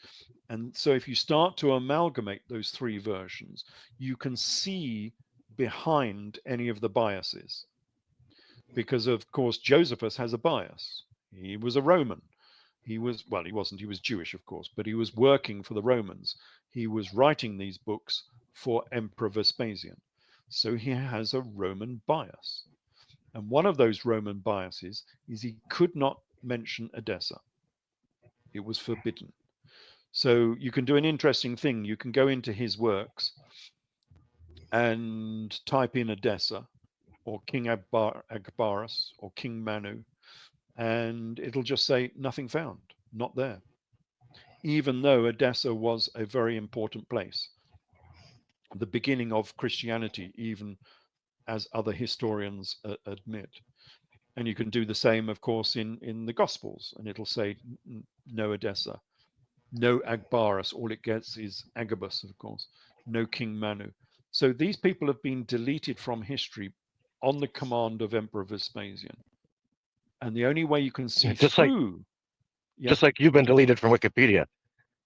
And so if you start to amalgamate those 3 versions, you can see behind any of the biases. Because of course, Josephus has a bias. He was a Roman. He wasn't, he was Jewish, of course, but he was working for the Romans. He was writing these books for Emperor Vespasian. So he has a Roman bias. And one of those Roman biases is he could not mention Edessa. It was forbidden. So you can do an interesting thing. You can go into his works and type in Edessa or King Agbarus or King Manu, and it'll just say nothing found, not there. Even though Edessa was a very important place, the beginning of Christianity, even as other historians admit. And you can do the same, of course, in the Gospels, and it'll say no Edessa, no Agbarus. All it gets is Agabus, of course, no King Manu. So these people have been deleted from history on the command of Emperor Vespasian. And the only way you can see through... Just like you've been deleted from Wikipedia.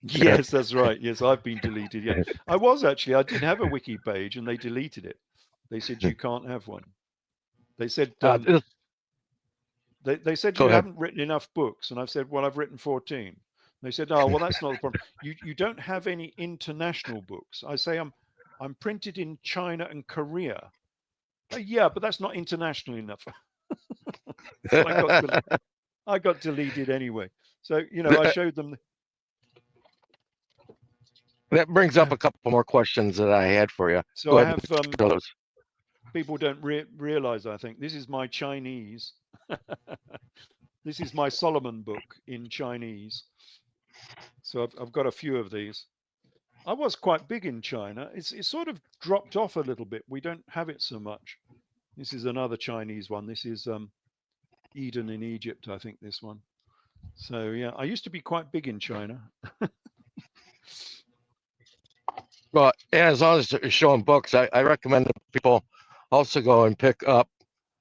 Yes, that's right. Yes, I've been deleted. Yeah, I did have a wiki page and they deleted it. They said, you can't have one. They said, they said you haven't written enough books. And I've said, well, I've written 14. They said, oh, well, that's not the problem. You don't have any international books. I say, I'm printed in China and Korea. Oh, yeah, but that's not international enough. So I got deleted anyway. So, I showed them. That brings up a couple more questions that I had for you. So Go I ahead. have, people don't realize, I think, this is my Chinese. This is my Solomon book in Chinese. So I've got a few of these. I was quite big in China. It's sort of dropped off a little bit. We don't have it so much. This is another Chinese one. This is Eden in Egypt, I think, this one. So yeah, I used to be quite big in China. Well, as long as you're showing books, I recommend that people also go and pick up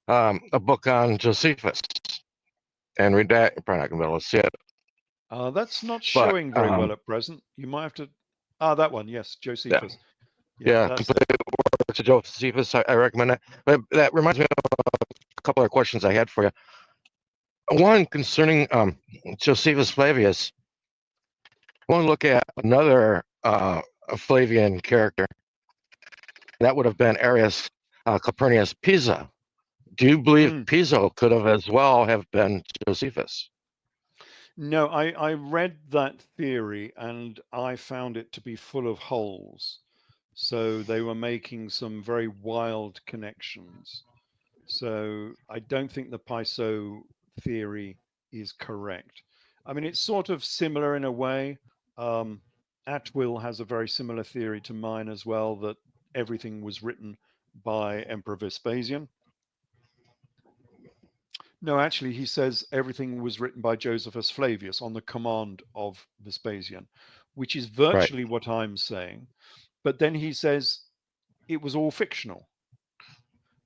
a book on Josephus and read that. You're probably not going to be able to see it. That's not showing very well at present. You might have to... that one, yes, Josephus. Yeah, complete works of Josephus. I recommend that. But that reminds me of a couple of questions I had for you. One concerning Josephus Flavius. I want to look at another Flavian character. That would have been Arius Calpurnius Piso. Do you believe Piso could have as well have been Josephus? No, I read that theory and I found it to be full of holes. So they were making some very wild connections. So I don't think the Piso theory is correct. I mean, it's sort of similar in a way. Atwill has a very similar theory to mine as well, that everything was written by Emperor Vespasian. No, actually, he says everything was written by Josephus Flavius on the command of Vespasian, which is virtually what I'm saying. But then he says it was all fictional.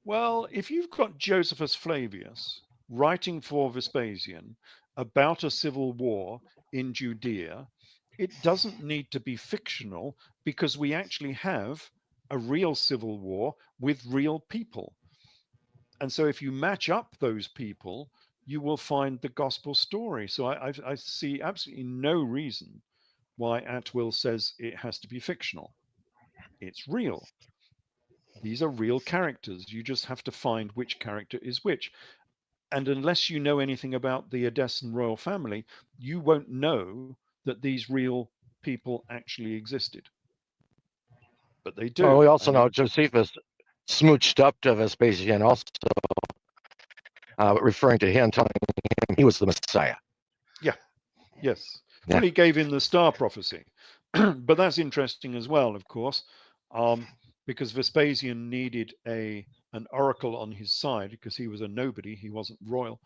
Well, if you've got Josephus Flavius writing for Vespasian about a civil war in Judea, it doesn't need to be fictional because we actually have a real civil war with real people. And so if you match up those people, you will find the gospel story. So I see absolutely no reason why Atwill says it has to be fictional. It's real. These are real characters. You just have to find which character is which. And unless you know anything about the Edessan royal family, you won't know that these real people actually existed. But they Well, do. we also And know Josephus smooched up to Vespasian, also referring to him, telling him he was the Messiah. yeah, yes. Yeah. Well, he gave him the star prophecy. But that's interesting as well, of course, because Vespasian needed an oracle on his side because he was a nobody, he wasn't royal.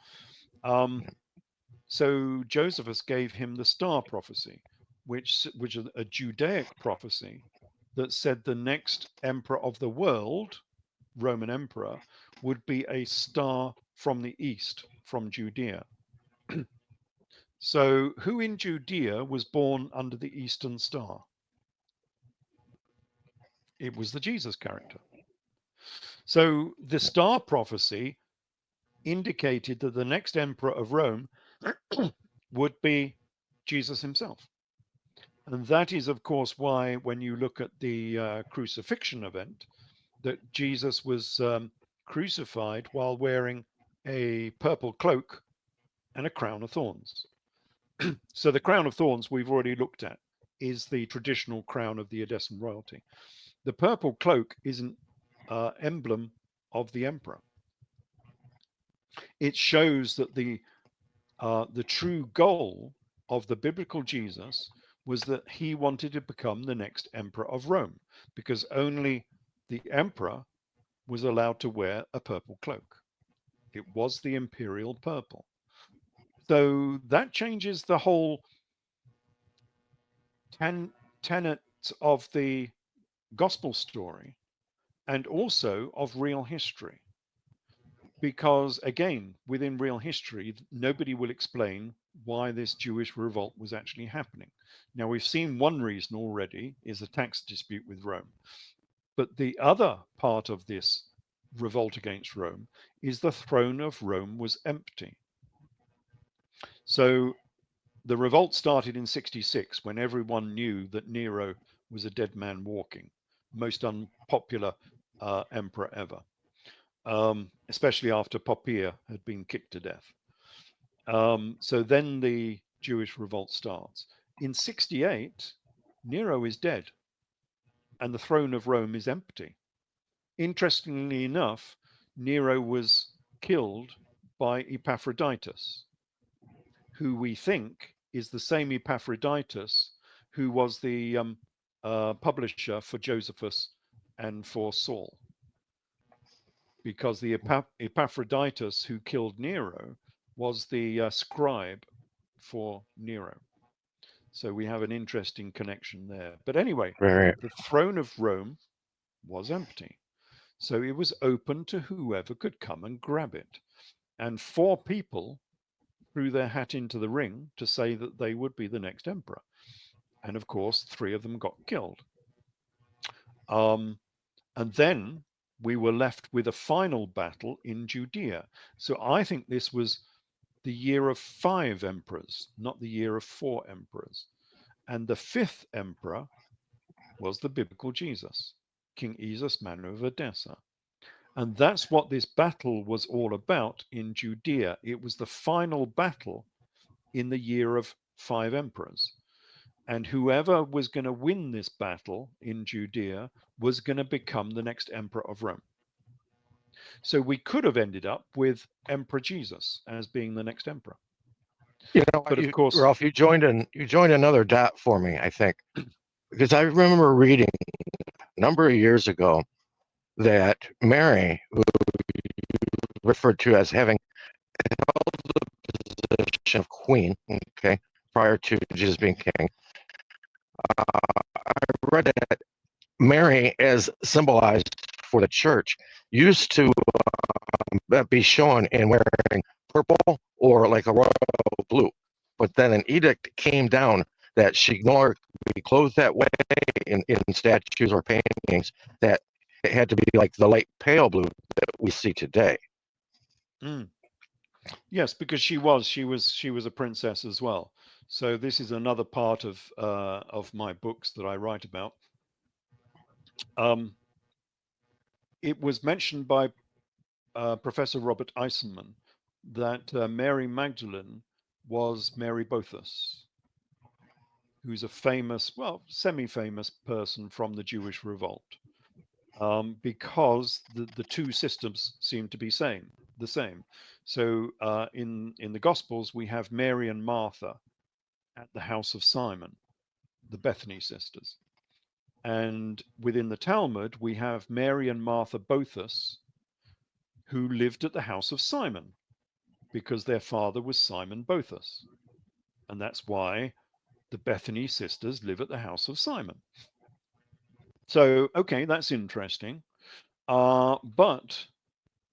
So Josephus gave him the star prophecy, which is a Judaic prophecy that said the next emperor of the world, Roman emperor, would be a star from the east, from Judea. So who in Judea was born under the Eastern Star? It was the Jesus character. So the star prophecy indicated that the next emperor of Rome would be Jesus himself. And that is, of course, why when you look at the crucifixion event, that Jesus was crucified while wearing a purple cloak and a crown of thorns. So the crown of thorns we've already looked at is the traditional crown of the Edessan royalty. The purple cloak is an emblem of the emperor. It shows that the true goal of the biblical Jesus was that he wanted to become the next emperor of Rome, because only the emperor was allowed to wear a purple cloak. It was the imperial purple. So that changes the whole tenet of the gospel story and also of real history. Because again, within real history, nobody will explain why this Jewish revolt was actually happening. Now, we've seen one reason already is a tax dispute with Rome. But the other part of this revolt against Rome is the throne of Rome was empty. So the revolt started in 66 when everyone knew that Nero was a dead man walking, most unpopular emperor ever. Especially after Poppaea had been kicked to death. So then the Jewish revolt starts. In 68, Nero is dead and the throne of Rome is empty. Interestingly enough, Nero was killed by Epaphroditus, who we think is the same Epaphroditus who was the publisher for Josephus and for Saul. Because the Epaphroditus who killed Nero was the scribe for Nero. So we have an interesting connection there. But anyway, the throne of Rome was empty. So it was open to whoever could come and grab it. And 4 people threw their hat into the ring to say that they would be the next emperor. And of course, 3 of them got killed. And then we were left with a final battle in Judea. So I think this was the year of 5 emperors, not the year of 4 emperors. And the 5th emperor was the biblical Jesus, King Esus Manu of Edessa. And that's what this battle was all about in Judea. It was the final battle in the year of 5 emperors. And whoever was going to win this battle in Judea was going to become the next emperor of Rome. So we could have ended up with Emperor Jesus as being the next emperor. But of course, Ralph, you joined another dot for me, I think, because I remember reading a number of years ago that Mary, who referred to as having held the position of queen, okay, prior to Jesus being king, I read that Mary, as symbolized for the church, used to be shown in wearing purple or like a royal blue. But then an edict came down that she no longer be clothed that way in statues or paintings, that it had to be like the light pale blue that we see today. Mm. Yes, because she was a princess as well. So this is another part of my books that I write about. It was mentioned by Professor Robert Eisenman that Mary Magdalene was Mary Bothus, who's a famous, well, semi-famous person from the Jewish revolt, because the two systems seem to be the same. So in the Gospels, we have Mary and Martha at the house of Simon, the Bethany sisters. And within the Talmud, we have Mary and Martha Bothus, who lived at the house of Simon, because their father was Simon Bothus. And that's why the Bethany sisters live at the house of Simon. So, okay, that's interesting. But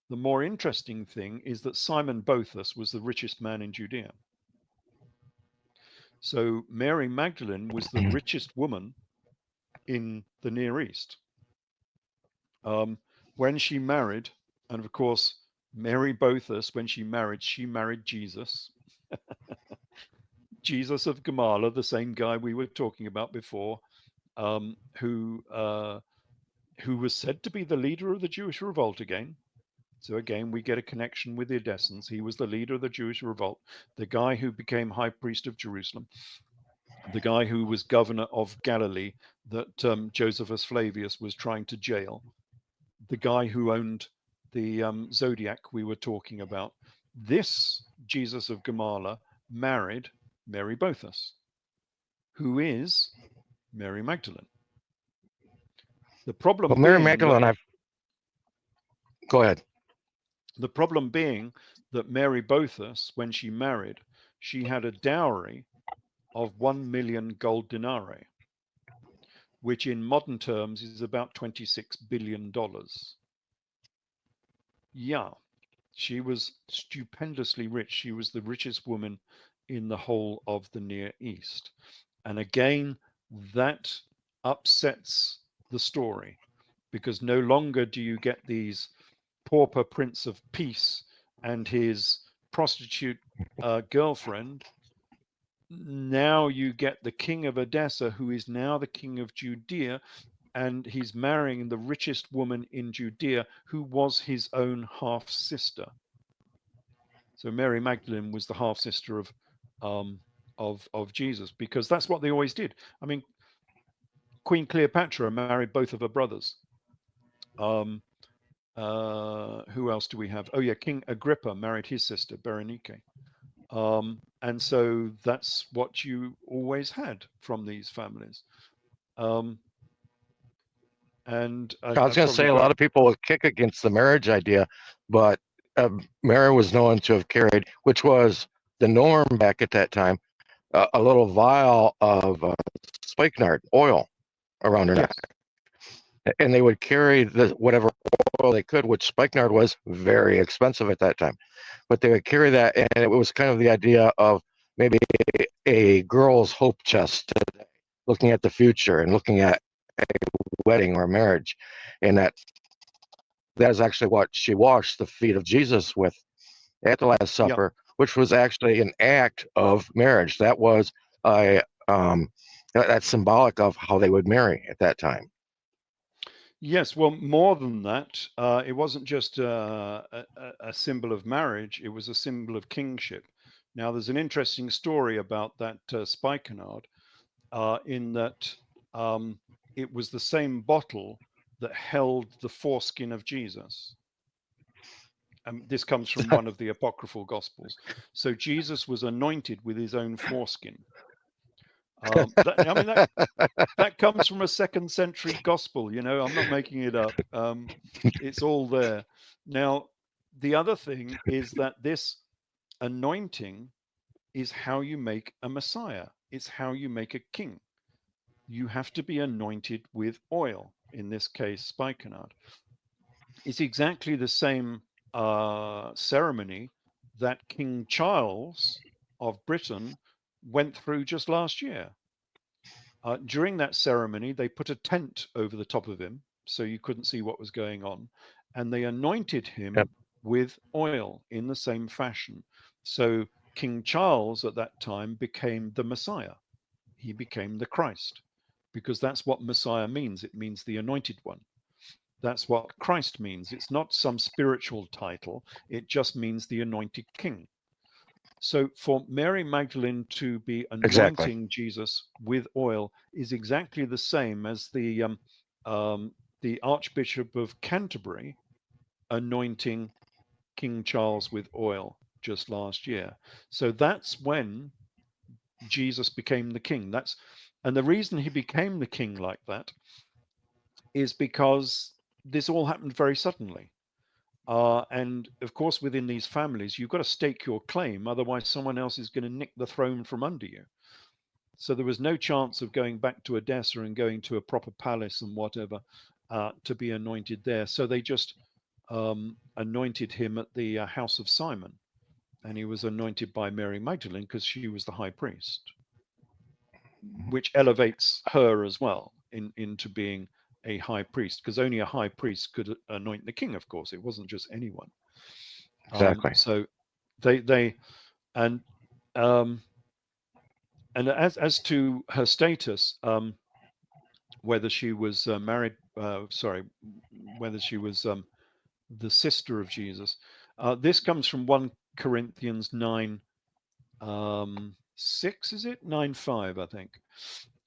the more interesting thing is that Simon Bothus was the richest man in Judea. So Mary Magdalene was the richest woman in the Near East. When she married, and of course, Mary Bothus, when she married Jesus. Jesus of Gamala, the same guy we were talking about before, who was said to be the leader of the Jewish revolt again. So again, we get a connection with the Edessans. He was the leader of the Jewish revolt, the guy who became high priest of Jerusalem, the guy who was governor of Galilee that Josephus Flavius was trying to jail, the guy who owned the Zodiac we were talking about. This Jesus of Gamala married Mary Bothus, who is Mary Magdalene. The problem Well, Mary being Magdalene, go ahead. The problem being that Mary Bothus, when she married, she had a dowry of 1 million gold denarii, which in modern terms is about $26 billion. Yeah, she was stupendously rich. She was the richest woman in the whole of the Near East. And again, that upsets the story, because no longer do you get these pauper Prince of Peace and his prostitute girlfriend. Now you get the king of Edessa, who is now the king of Judea, and he's marrying the richest woman in Judea, who was his own half sister. So Mary Magdalene was the half sister of Jesus, because that's what they always did. I mean, Queen Cleopatra married both of her brothers. Who else do we have? Oh yeah, King Agrippa married his sister Berenike. And so that's what you always had from these families. And I was going to say a lot of people would kick against the marriage idea, but Mary was known to have carried, which was the norm back at that time, a little vial of spikenard oil around her neck. And they would carry whatever oil they could, which spikenard was very expensive at that time. But they would carry that, and it was kind of the idea of maybe a girl's hope chest today, looking at the future and looking at a wedding or a marriage. And that is actually what she washed the feet of Jesus with at the Last Supper, which was actually an act of marriage. That was that's symbolic of how they would marry at that time. Yes, well, more than that, it wasn't just a symbol of marriage, it was a symbol of kingship. Now, there's an interesting story about that spikenard, in that it was the same bottle that held the foreskin of Jesus. This comes from one of the apocryphal Gospels. So Jesus was anointed with his own foreskin. That comes from a 2nd century gospel, I'm not making it up. It's all there. Now, the other thing is that this anointing is how you make a Messiah. It's how you make a king. You have to be anointed with oil. in this case spikenard, is exactly the same ceremony that King Charles of Britain went through just last year. During that ceremony, they put a tent over the top of him so you couldn't see what was going on, and they anointed Yep. him with oil in the same fashion. So King Charles at that time became the Messiah. He became the Christ, because that's what Messiah means. It means the anointed one. That's what Christ means. It's not some spiritual title, it just means the anointed king. So for Mary Magdalene to be Exactly. anointing Jesus with oil is exactly the same as the Archbishop of Canterbury anointing King Charles with oil just last year. So that's when Jesus became the king. And the reason he became the king like that is because this all happened very suddenly. And of course, within these families, you've got to stake your claim, otherwise, someone else is going to nick the throne from under you. So there was no chance of going back to Edessa and going to a proper palace and whatever to be anointed there. So they just anointed him at the house of Simon, and he was anointed by Mary Magdalene because she was the high priest, which elevates her as well into being a high priest, because only a high priest could anoint the king. Of course, it wasn't just anyone. Exactly. So they and um, and as to her status, whether she was married, sorry, whether she was the sister of Jesus. This comes from 1 Corinthians 9, 6, is it? 9, 5, I think.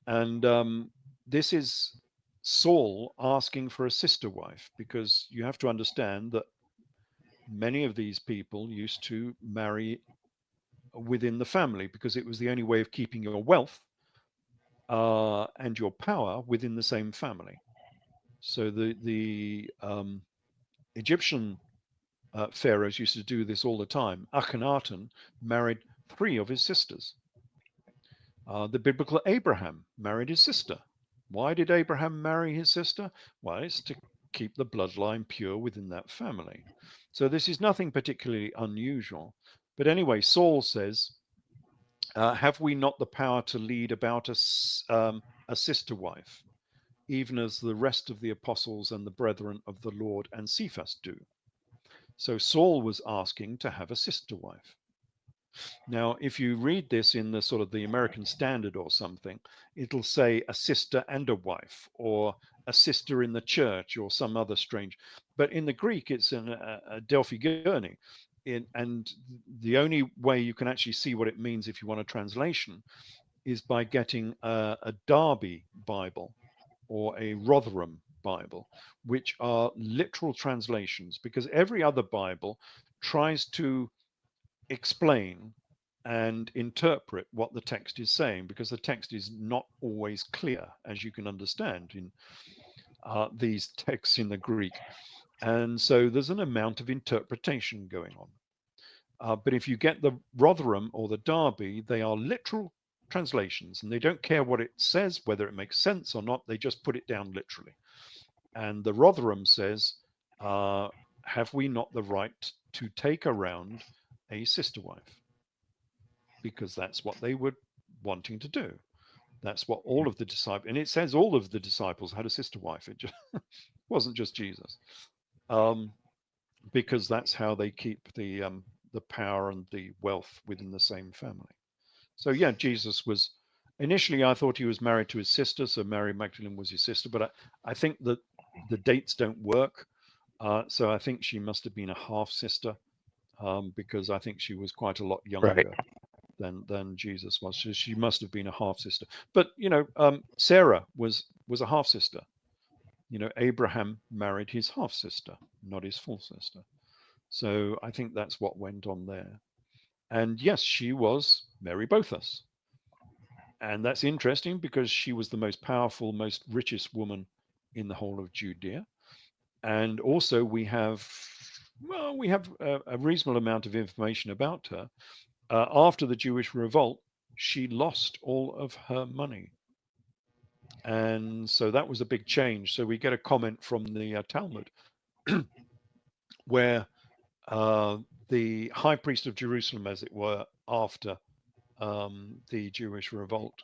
And this is Saul asking for a sister wife, because you have to understand that many of these people used to marry within the family because it was the only way of keeping your wealth and your power within the same family. So the Egyptian pharaohs used to do this all the time. Akhenaten married 3 of his sisters. The biblical Abraham married his sister. Why did Abraham marry his sister? Well, it's to keep the bloodline pure within that family. So this is nothing particularly unusual. But anyway, Saul says, have we not the power to lead about a sister wife, even as the rest of the apostles and the brethren of the Lord and Cephas do? So Saul was asking to have a sister wife. Now, if you read this in the sort of the American Standard or something, it'll say a sister and a wife, or a sister in the church, or some other strange. But in the Greek, it's a Delphi Gurney. And the only way you can actually see what it means if you want a translation is by getting a Darby Bible or a Rotherham Bible, which are literal translations, because every other Bible tries to explain and interpret what the text is saying, because the text is not always clear, as you can understand in these texts in the Greek. And so there's an amount of interpretation going on. But if you get the Rotherham or the Darby, they are literal translations, and they don't care what it says, whether it makes sense or not. They just put it down literally. And the Rotherham says, have we not the right to take around a sister wife? Because that's what they were wanting to do. That's what all of the disciples, and it says all of the disciples had a sister wife. It just wasn't just Jesus, um, because that's how they keep the power and the wealth within the same family. So yeah, Jesus was initially. I thought he was married to his sister, so Mary Magdalene was his sister. But I think that the dates don't work. So I think she must have been a half sister, because I think she was quite a lot Right. younger than Jesus was. So she must have been a half sister. But Sarah was a half sister. Abraham married his half sister, not his full sister. So I think that's what went on there. And yes, she was Mary Bothus. And that's interesting because she was the most powerful, most richest woman in the whole of Judea. And also we have a reasonable amount of information about her. After the Jewish revolt, she lost all of her money. And so that was a big change. So we get a comment from the Talmud where the high priest of Jerusalem, as it were, after the Jewish revolt,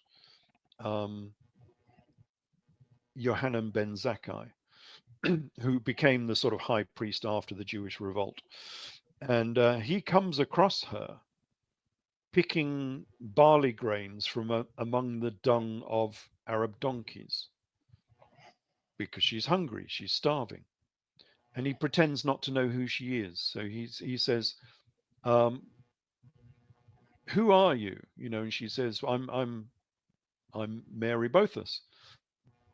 Yohanan ben Zakkai, who became the sort of high priest after the Jewish revolt. And he comes across her picking barley grains from among the dung of Arab donkeys because she's hungry, she's starving. And he pretends not to know who she is. So he says, um, "Who are you?" You know, and she says, I'm Mary Bothus."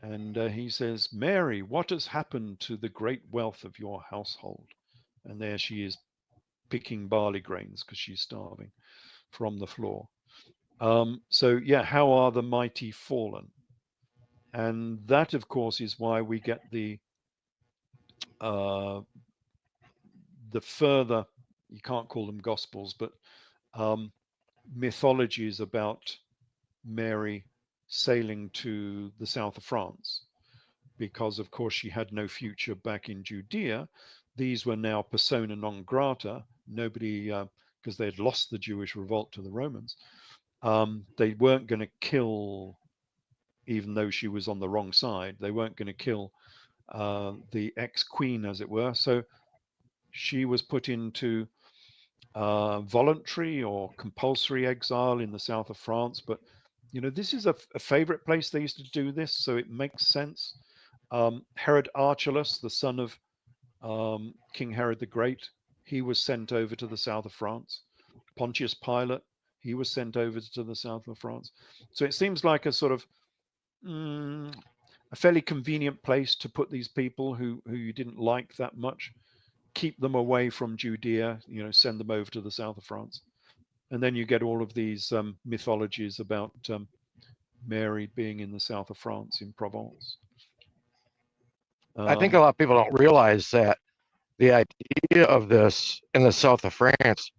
And he says, "Mary, what has happened to the great wealth of your household?" And there she is picking barley grains because she's starving from the floor. So yeah, how are the mighty fallen? And that, of course, is why we get uh, the further, you can't call them gospels, but um, mythologies about Mary sailing to the south of France, because of course she had no future back in Judea. These were now persona non grata. Nobody, because they had lost the Jewish revolt to the Romans, they weren't going to kill, even though she was on the wrong side, they weren't going to kill the ex-queen, as it were. So she was put into voluntary or compulsory exile in the south of France. But you know, this is a favorite place they used to do this, so it makes sense. Herod Archelaus, the son of King Herod the Great, he was sent over to the south of France. Pontius Pilate, he was sent over to the south of France. So it seems like a sort of a fairly convenient place to put these people who you didn't like that much, keep them away from Judea, you know, send them over to the south of France. And then you get all of these mythologies about Mary being in the south of France in Provence. I think a lot of people don't realize that the idea of this in the south of France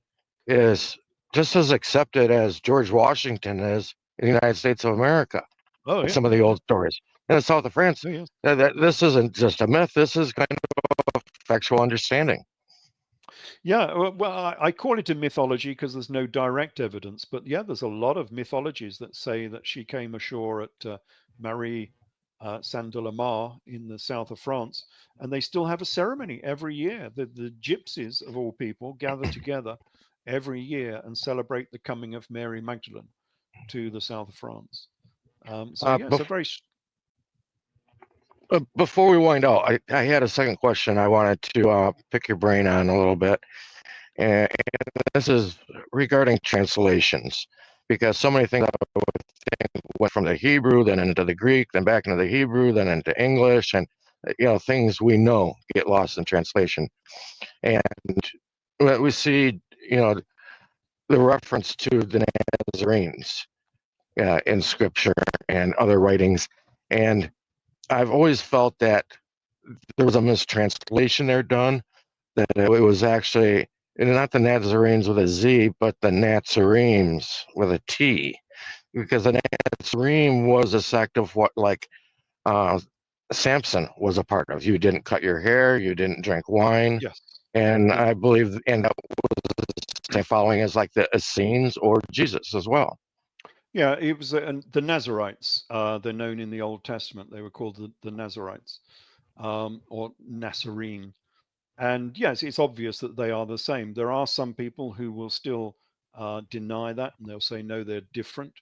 is just as accepted as George Washington is in the United States of America. Oh, In yeah. some of the old stories in the south of France, Oh, yes. this isn't just a myth. This is kind of a factual understanding. Yeah, well, I call it a mythology because there's no direct evidence, but yeah, there's a lot of mythologies that say that she came ashore at Marie Saint de la Mar in the south of France, and they still have a ceremony every year. The gypsies of all people gather together every year and celebrate the coming of Mary Magdalene to the south of France. So yeah, it's a very Before we wind out, I had a second question I wanted to pick your brain on a little bit, and this is regarding translations, because so many things I would think went from the Hebrew, then into the Greek, then back into the Hebrew, then into English, and things we know get lost in translation. And we see, the reference to the Nazarenes in Scripture and other writings, and I've always felt that there was a mistranslation there done, that it was actually not the Nazarenes with a Z, but the Nazarenes with a T, because the Nazarene was a sect of what, like, uh, Samson was a part of. You didn't cut your hair, you didn't drink wine, yes, and yeah. I believe, and that was following as like the Essenes or Jesus as well. Yeah, it was the Nazarites. They're known in the Old Testament. They were called the Nazarites or Nazarene. And yes, it's obvious that they are the same. There are some people who will still deny that, and they'll say, no, they're different.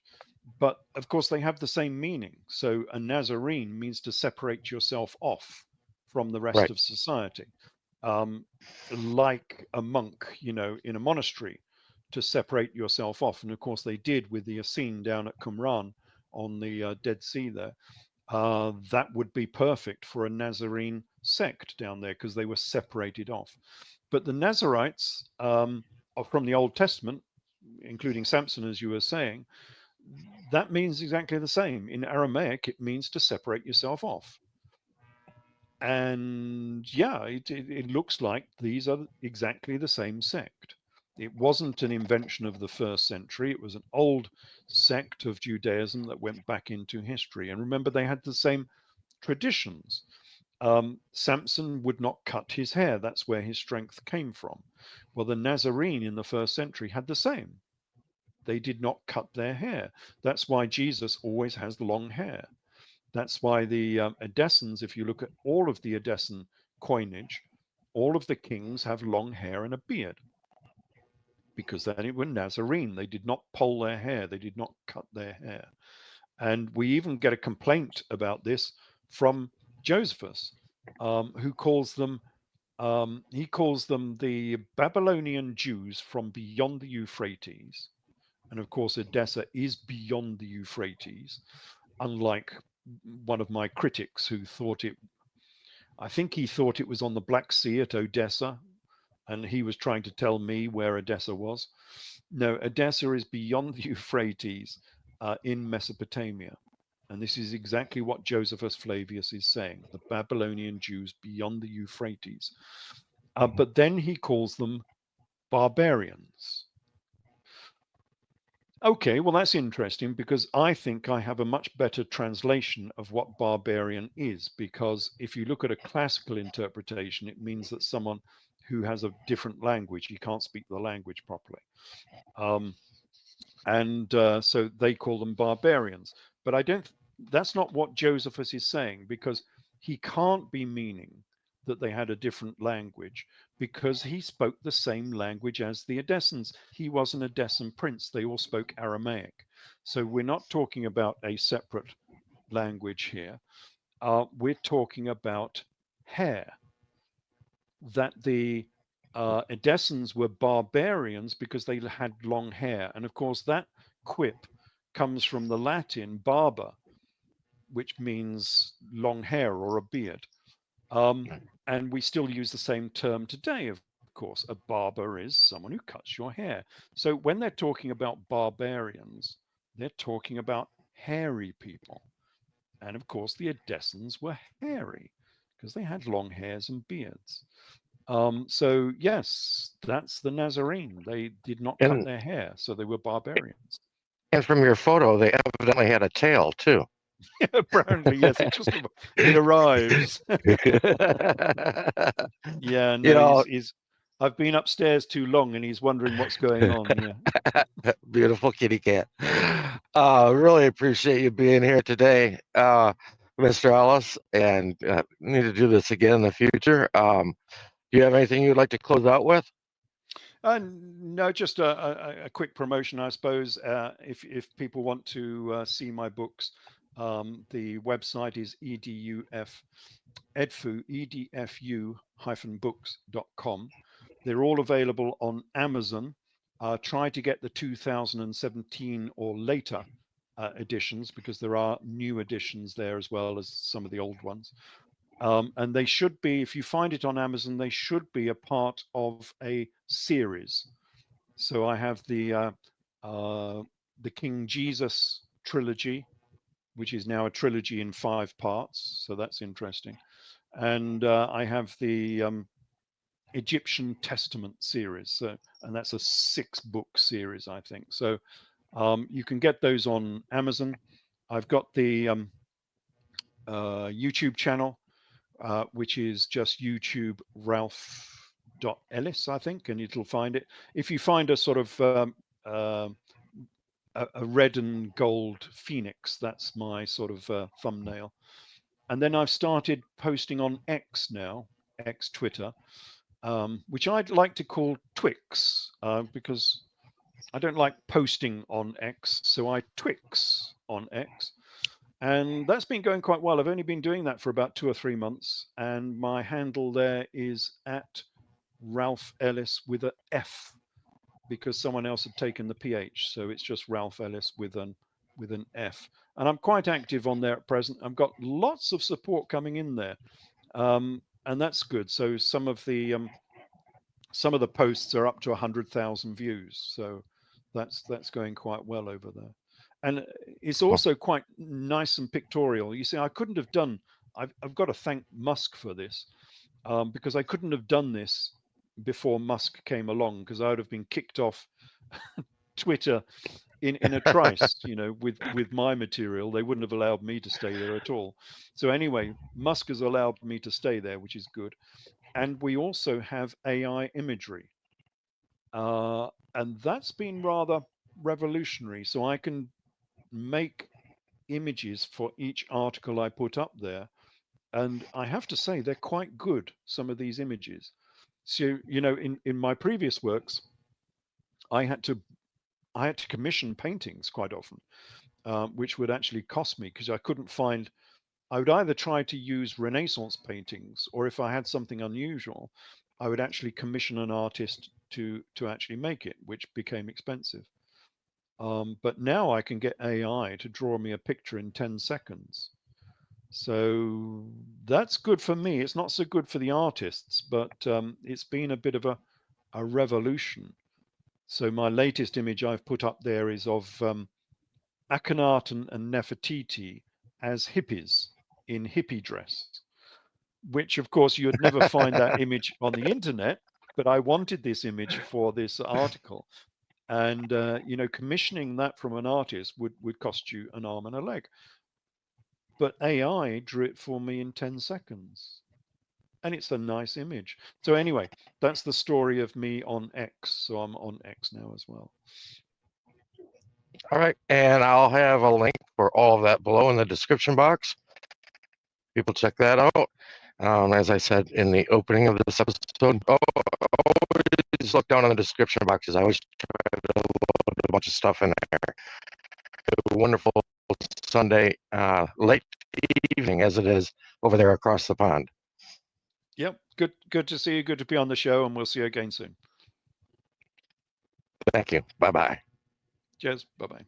But of course, they have the same meaning. So a Nazarene means to separate yourself off from the rest Right. of society, um, like a monk, you know, in a monastery, to separate yourself off. And of course, they did with the Essene down at Qumran on the Dead Sea there. That would be perfect for a Nazarene sect down there because they were separated off. But the Nazarites are from the Old Testament, including Samson, as you were saying, that means exactly the same. In Aramaic, it means to separate yourself off. And yeah, it looks like these are exactly the same sect. It wasn't an invention of the first century. It was an old sect of Judaism that went back into history. And remember, they had the same traditions. Samson would not cut his hair. That's where his strength came from. Well, the Nazarene in the first century had the same. They did not cut their hair. That's why Jesus always has long hair. That's why the Edessans, if you look at all of the Edessan coinage, all of the kings have long hair and a beard because they were Nazarene. They did not poll their hair. They did not cut their hair. And we even get a complaint about this from Josephus, who calls them he calls them the Babylonian Jews from beyond the Euphrates. And of course, Edessa is beyond the Euphrates, unlike one of my critics who thought it, I think he thought it was on the Black Sea at Odessa, and he was trying to tell me where Edessa was. No, Edessa is beyond the Euphrates in Mesopotamia. And this is exactly what Josephus Flavius is saying, the Babylonian Jews beyond the Euphrates. But then he calls them barbarians. Okay, well, that's interesting because I think I have a much better translation of what barbarian is, because if you look at a classical interpretation, it means that someone who has a different language, he can't speak the language properly. So they call them barbarians. But I don't, that's not what Josephus is saying, because he can't be meaning that they had a different language, because he spoke the same language as the Edessans. He was an Edessan prince. They all spoke Aramaic. So we're not talking about a separate language here. We're talking about hair, that the Edessans were barbarians because they had long hair. And of course, that quip comes from the Latin barba, which means long hair or a beard. And we still use the same term today, of course. A barber is someone who cuts your hair. So when they're talking about barbarians, they're talking about hairy people. And of course, the Edessans were hairy because they had long hairs and beards. So yes, that's the Nazarene. They did not cut And their hair, so they were barbarians. and from your photo, they evidently had a tail too. Apparently, yes, it arrives. Yeah, You no, know, he's I've been upstairs too long and he's wondering what's going on. Yeah. beautiful kitty cat. Really appreciate you being here today, Mr. Ellis, and need to do this again in the future. Do you have anything you'd like to close out with? No, just a quick promotion, I suppose. If people want to see my books, the website is edfu-books.com. They're all available on Amazon. Try to get the 2017 or later editions, because there are new editions there as well as some of the old ones. And they should be, if you find it on Amazon, they should be a part of a series. So I have the King Jesus trilogy, which is now a trilogy in 5 parts. So that's interesting. And I have the Egyptian Testament series. So, and that's a 6-book series, I think. So you can get those on Amazon. I've got the YouTube channel, which is just YouTube Ralph.Ellis, I think, and it'll find it. If you find a sort of a red and gold phoenix, that's my sort of thumbnail. And then I've started posting on X now, X Twitter, which I'd like to call Twix, because I don't like posting on X, so I Twix on X. And that's been going quite well. I've only been doing that for about 2 or 3 months. And my handle there is at Ralph Ellis with a F, because someone else had taken the PH. So it's just Ralph Ellis with an F. And I'm quite active on there at present. I've got lots of support coming in there. And that's good. So some of the posts are up to 100,000 views. So that's going quite well over there. And it's also quite nice and pictorial. You see, I couldn't have done, I've got to thank Musk for this, because I couldn't have done this before Musk came along, because I would have been kicked off Twitter in a trice, with my material. They wouldn't have allowed me to stay there at all. So anyway, Musk has allowed me to stay there, which is good. And we also have AI imagery. And that's been rather revolutionary. So I can make images for each article I put up there. And I have to say, they're quite good, some of these images. So, in my previous works, I had to commission paintings quite often, which would actually cost me, because I would either try to use Renaissance paintings, or if I had something unusual, I would actually commission an artist to actually make it, which became expensive. But now I can get AI to draw me a picture in 10 seconds. So that's good for me. It's not so good for the artists, but it's been a bit of a revolution. So my latest image I've put up there is of Akhenaten and Nefertiti as hippies in hippie dress, which of course you'd never find that image on the internet, but I wanted this image for this article. And commissioning that from an artist would cost you an arm and a leg. But AI drew it for me in 10 seconds. And it's a nice image. So anyway, that's the story of me on X. So I'm on X now as well. All right, and I'll have a link for all of that below in the description box. People check that out. As I said in the opening of this episode, always look down in the description boxes. I always try to load a bunch of stuff in there. A wonderful Sunday late evening, as it is over there across the pond. Yep, good to see you. Good to be on the show, and we'll see you again soon. Thank you. Bye-bye. Cheers. Bye-bye.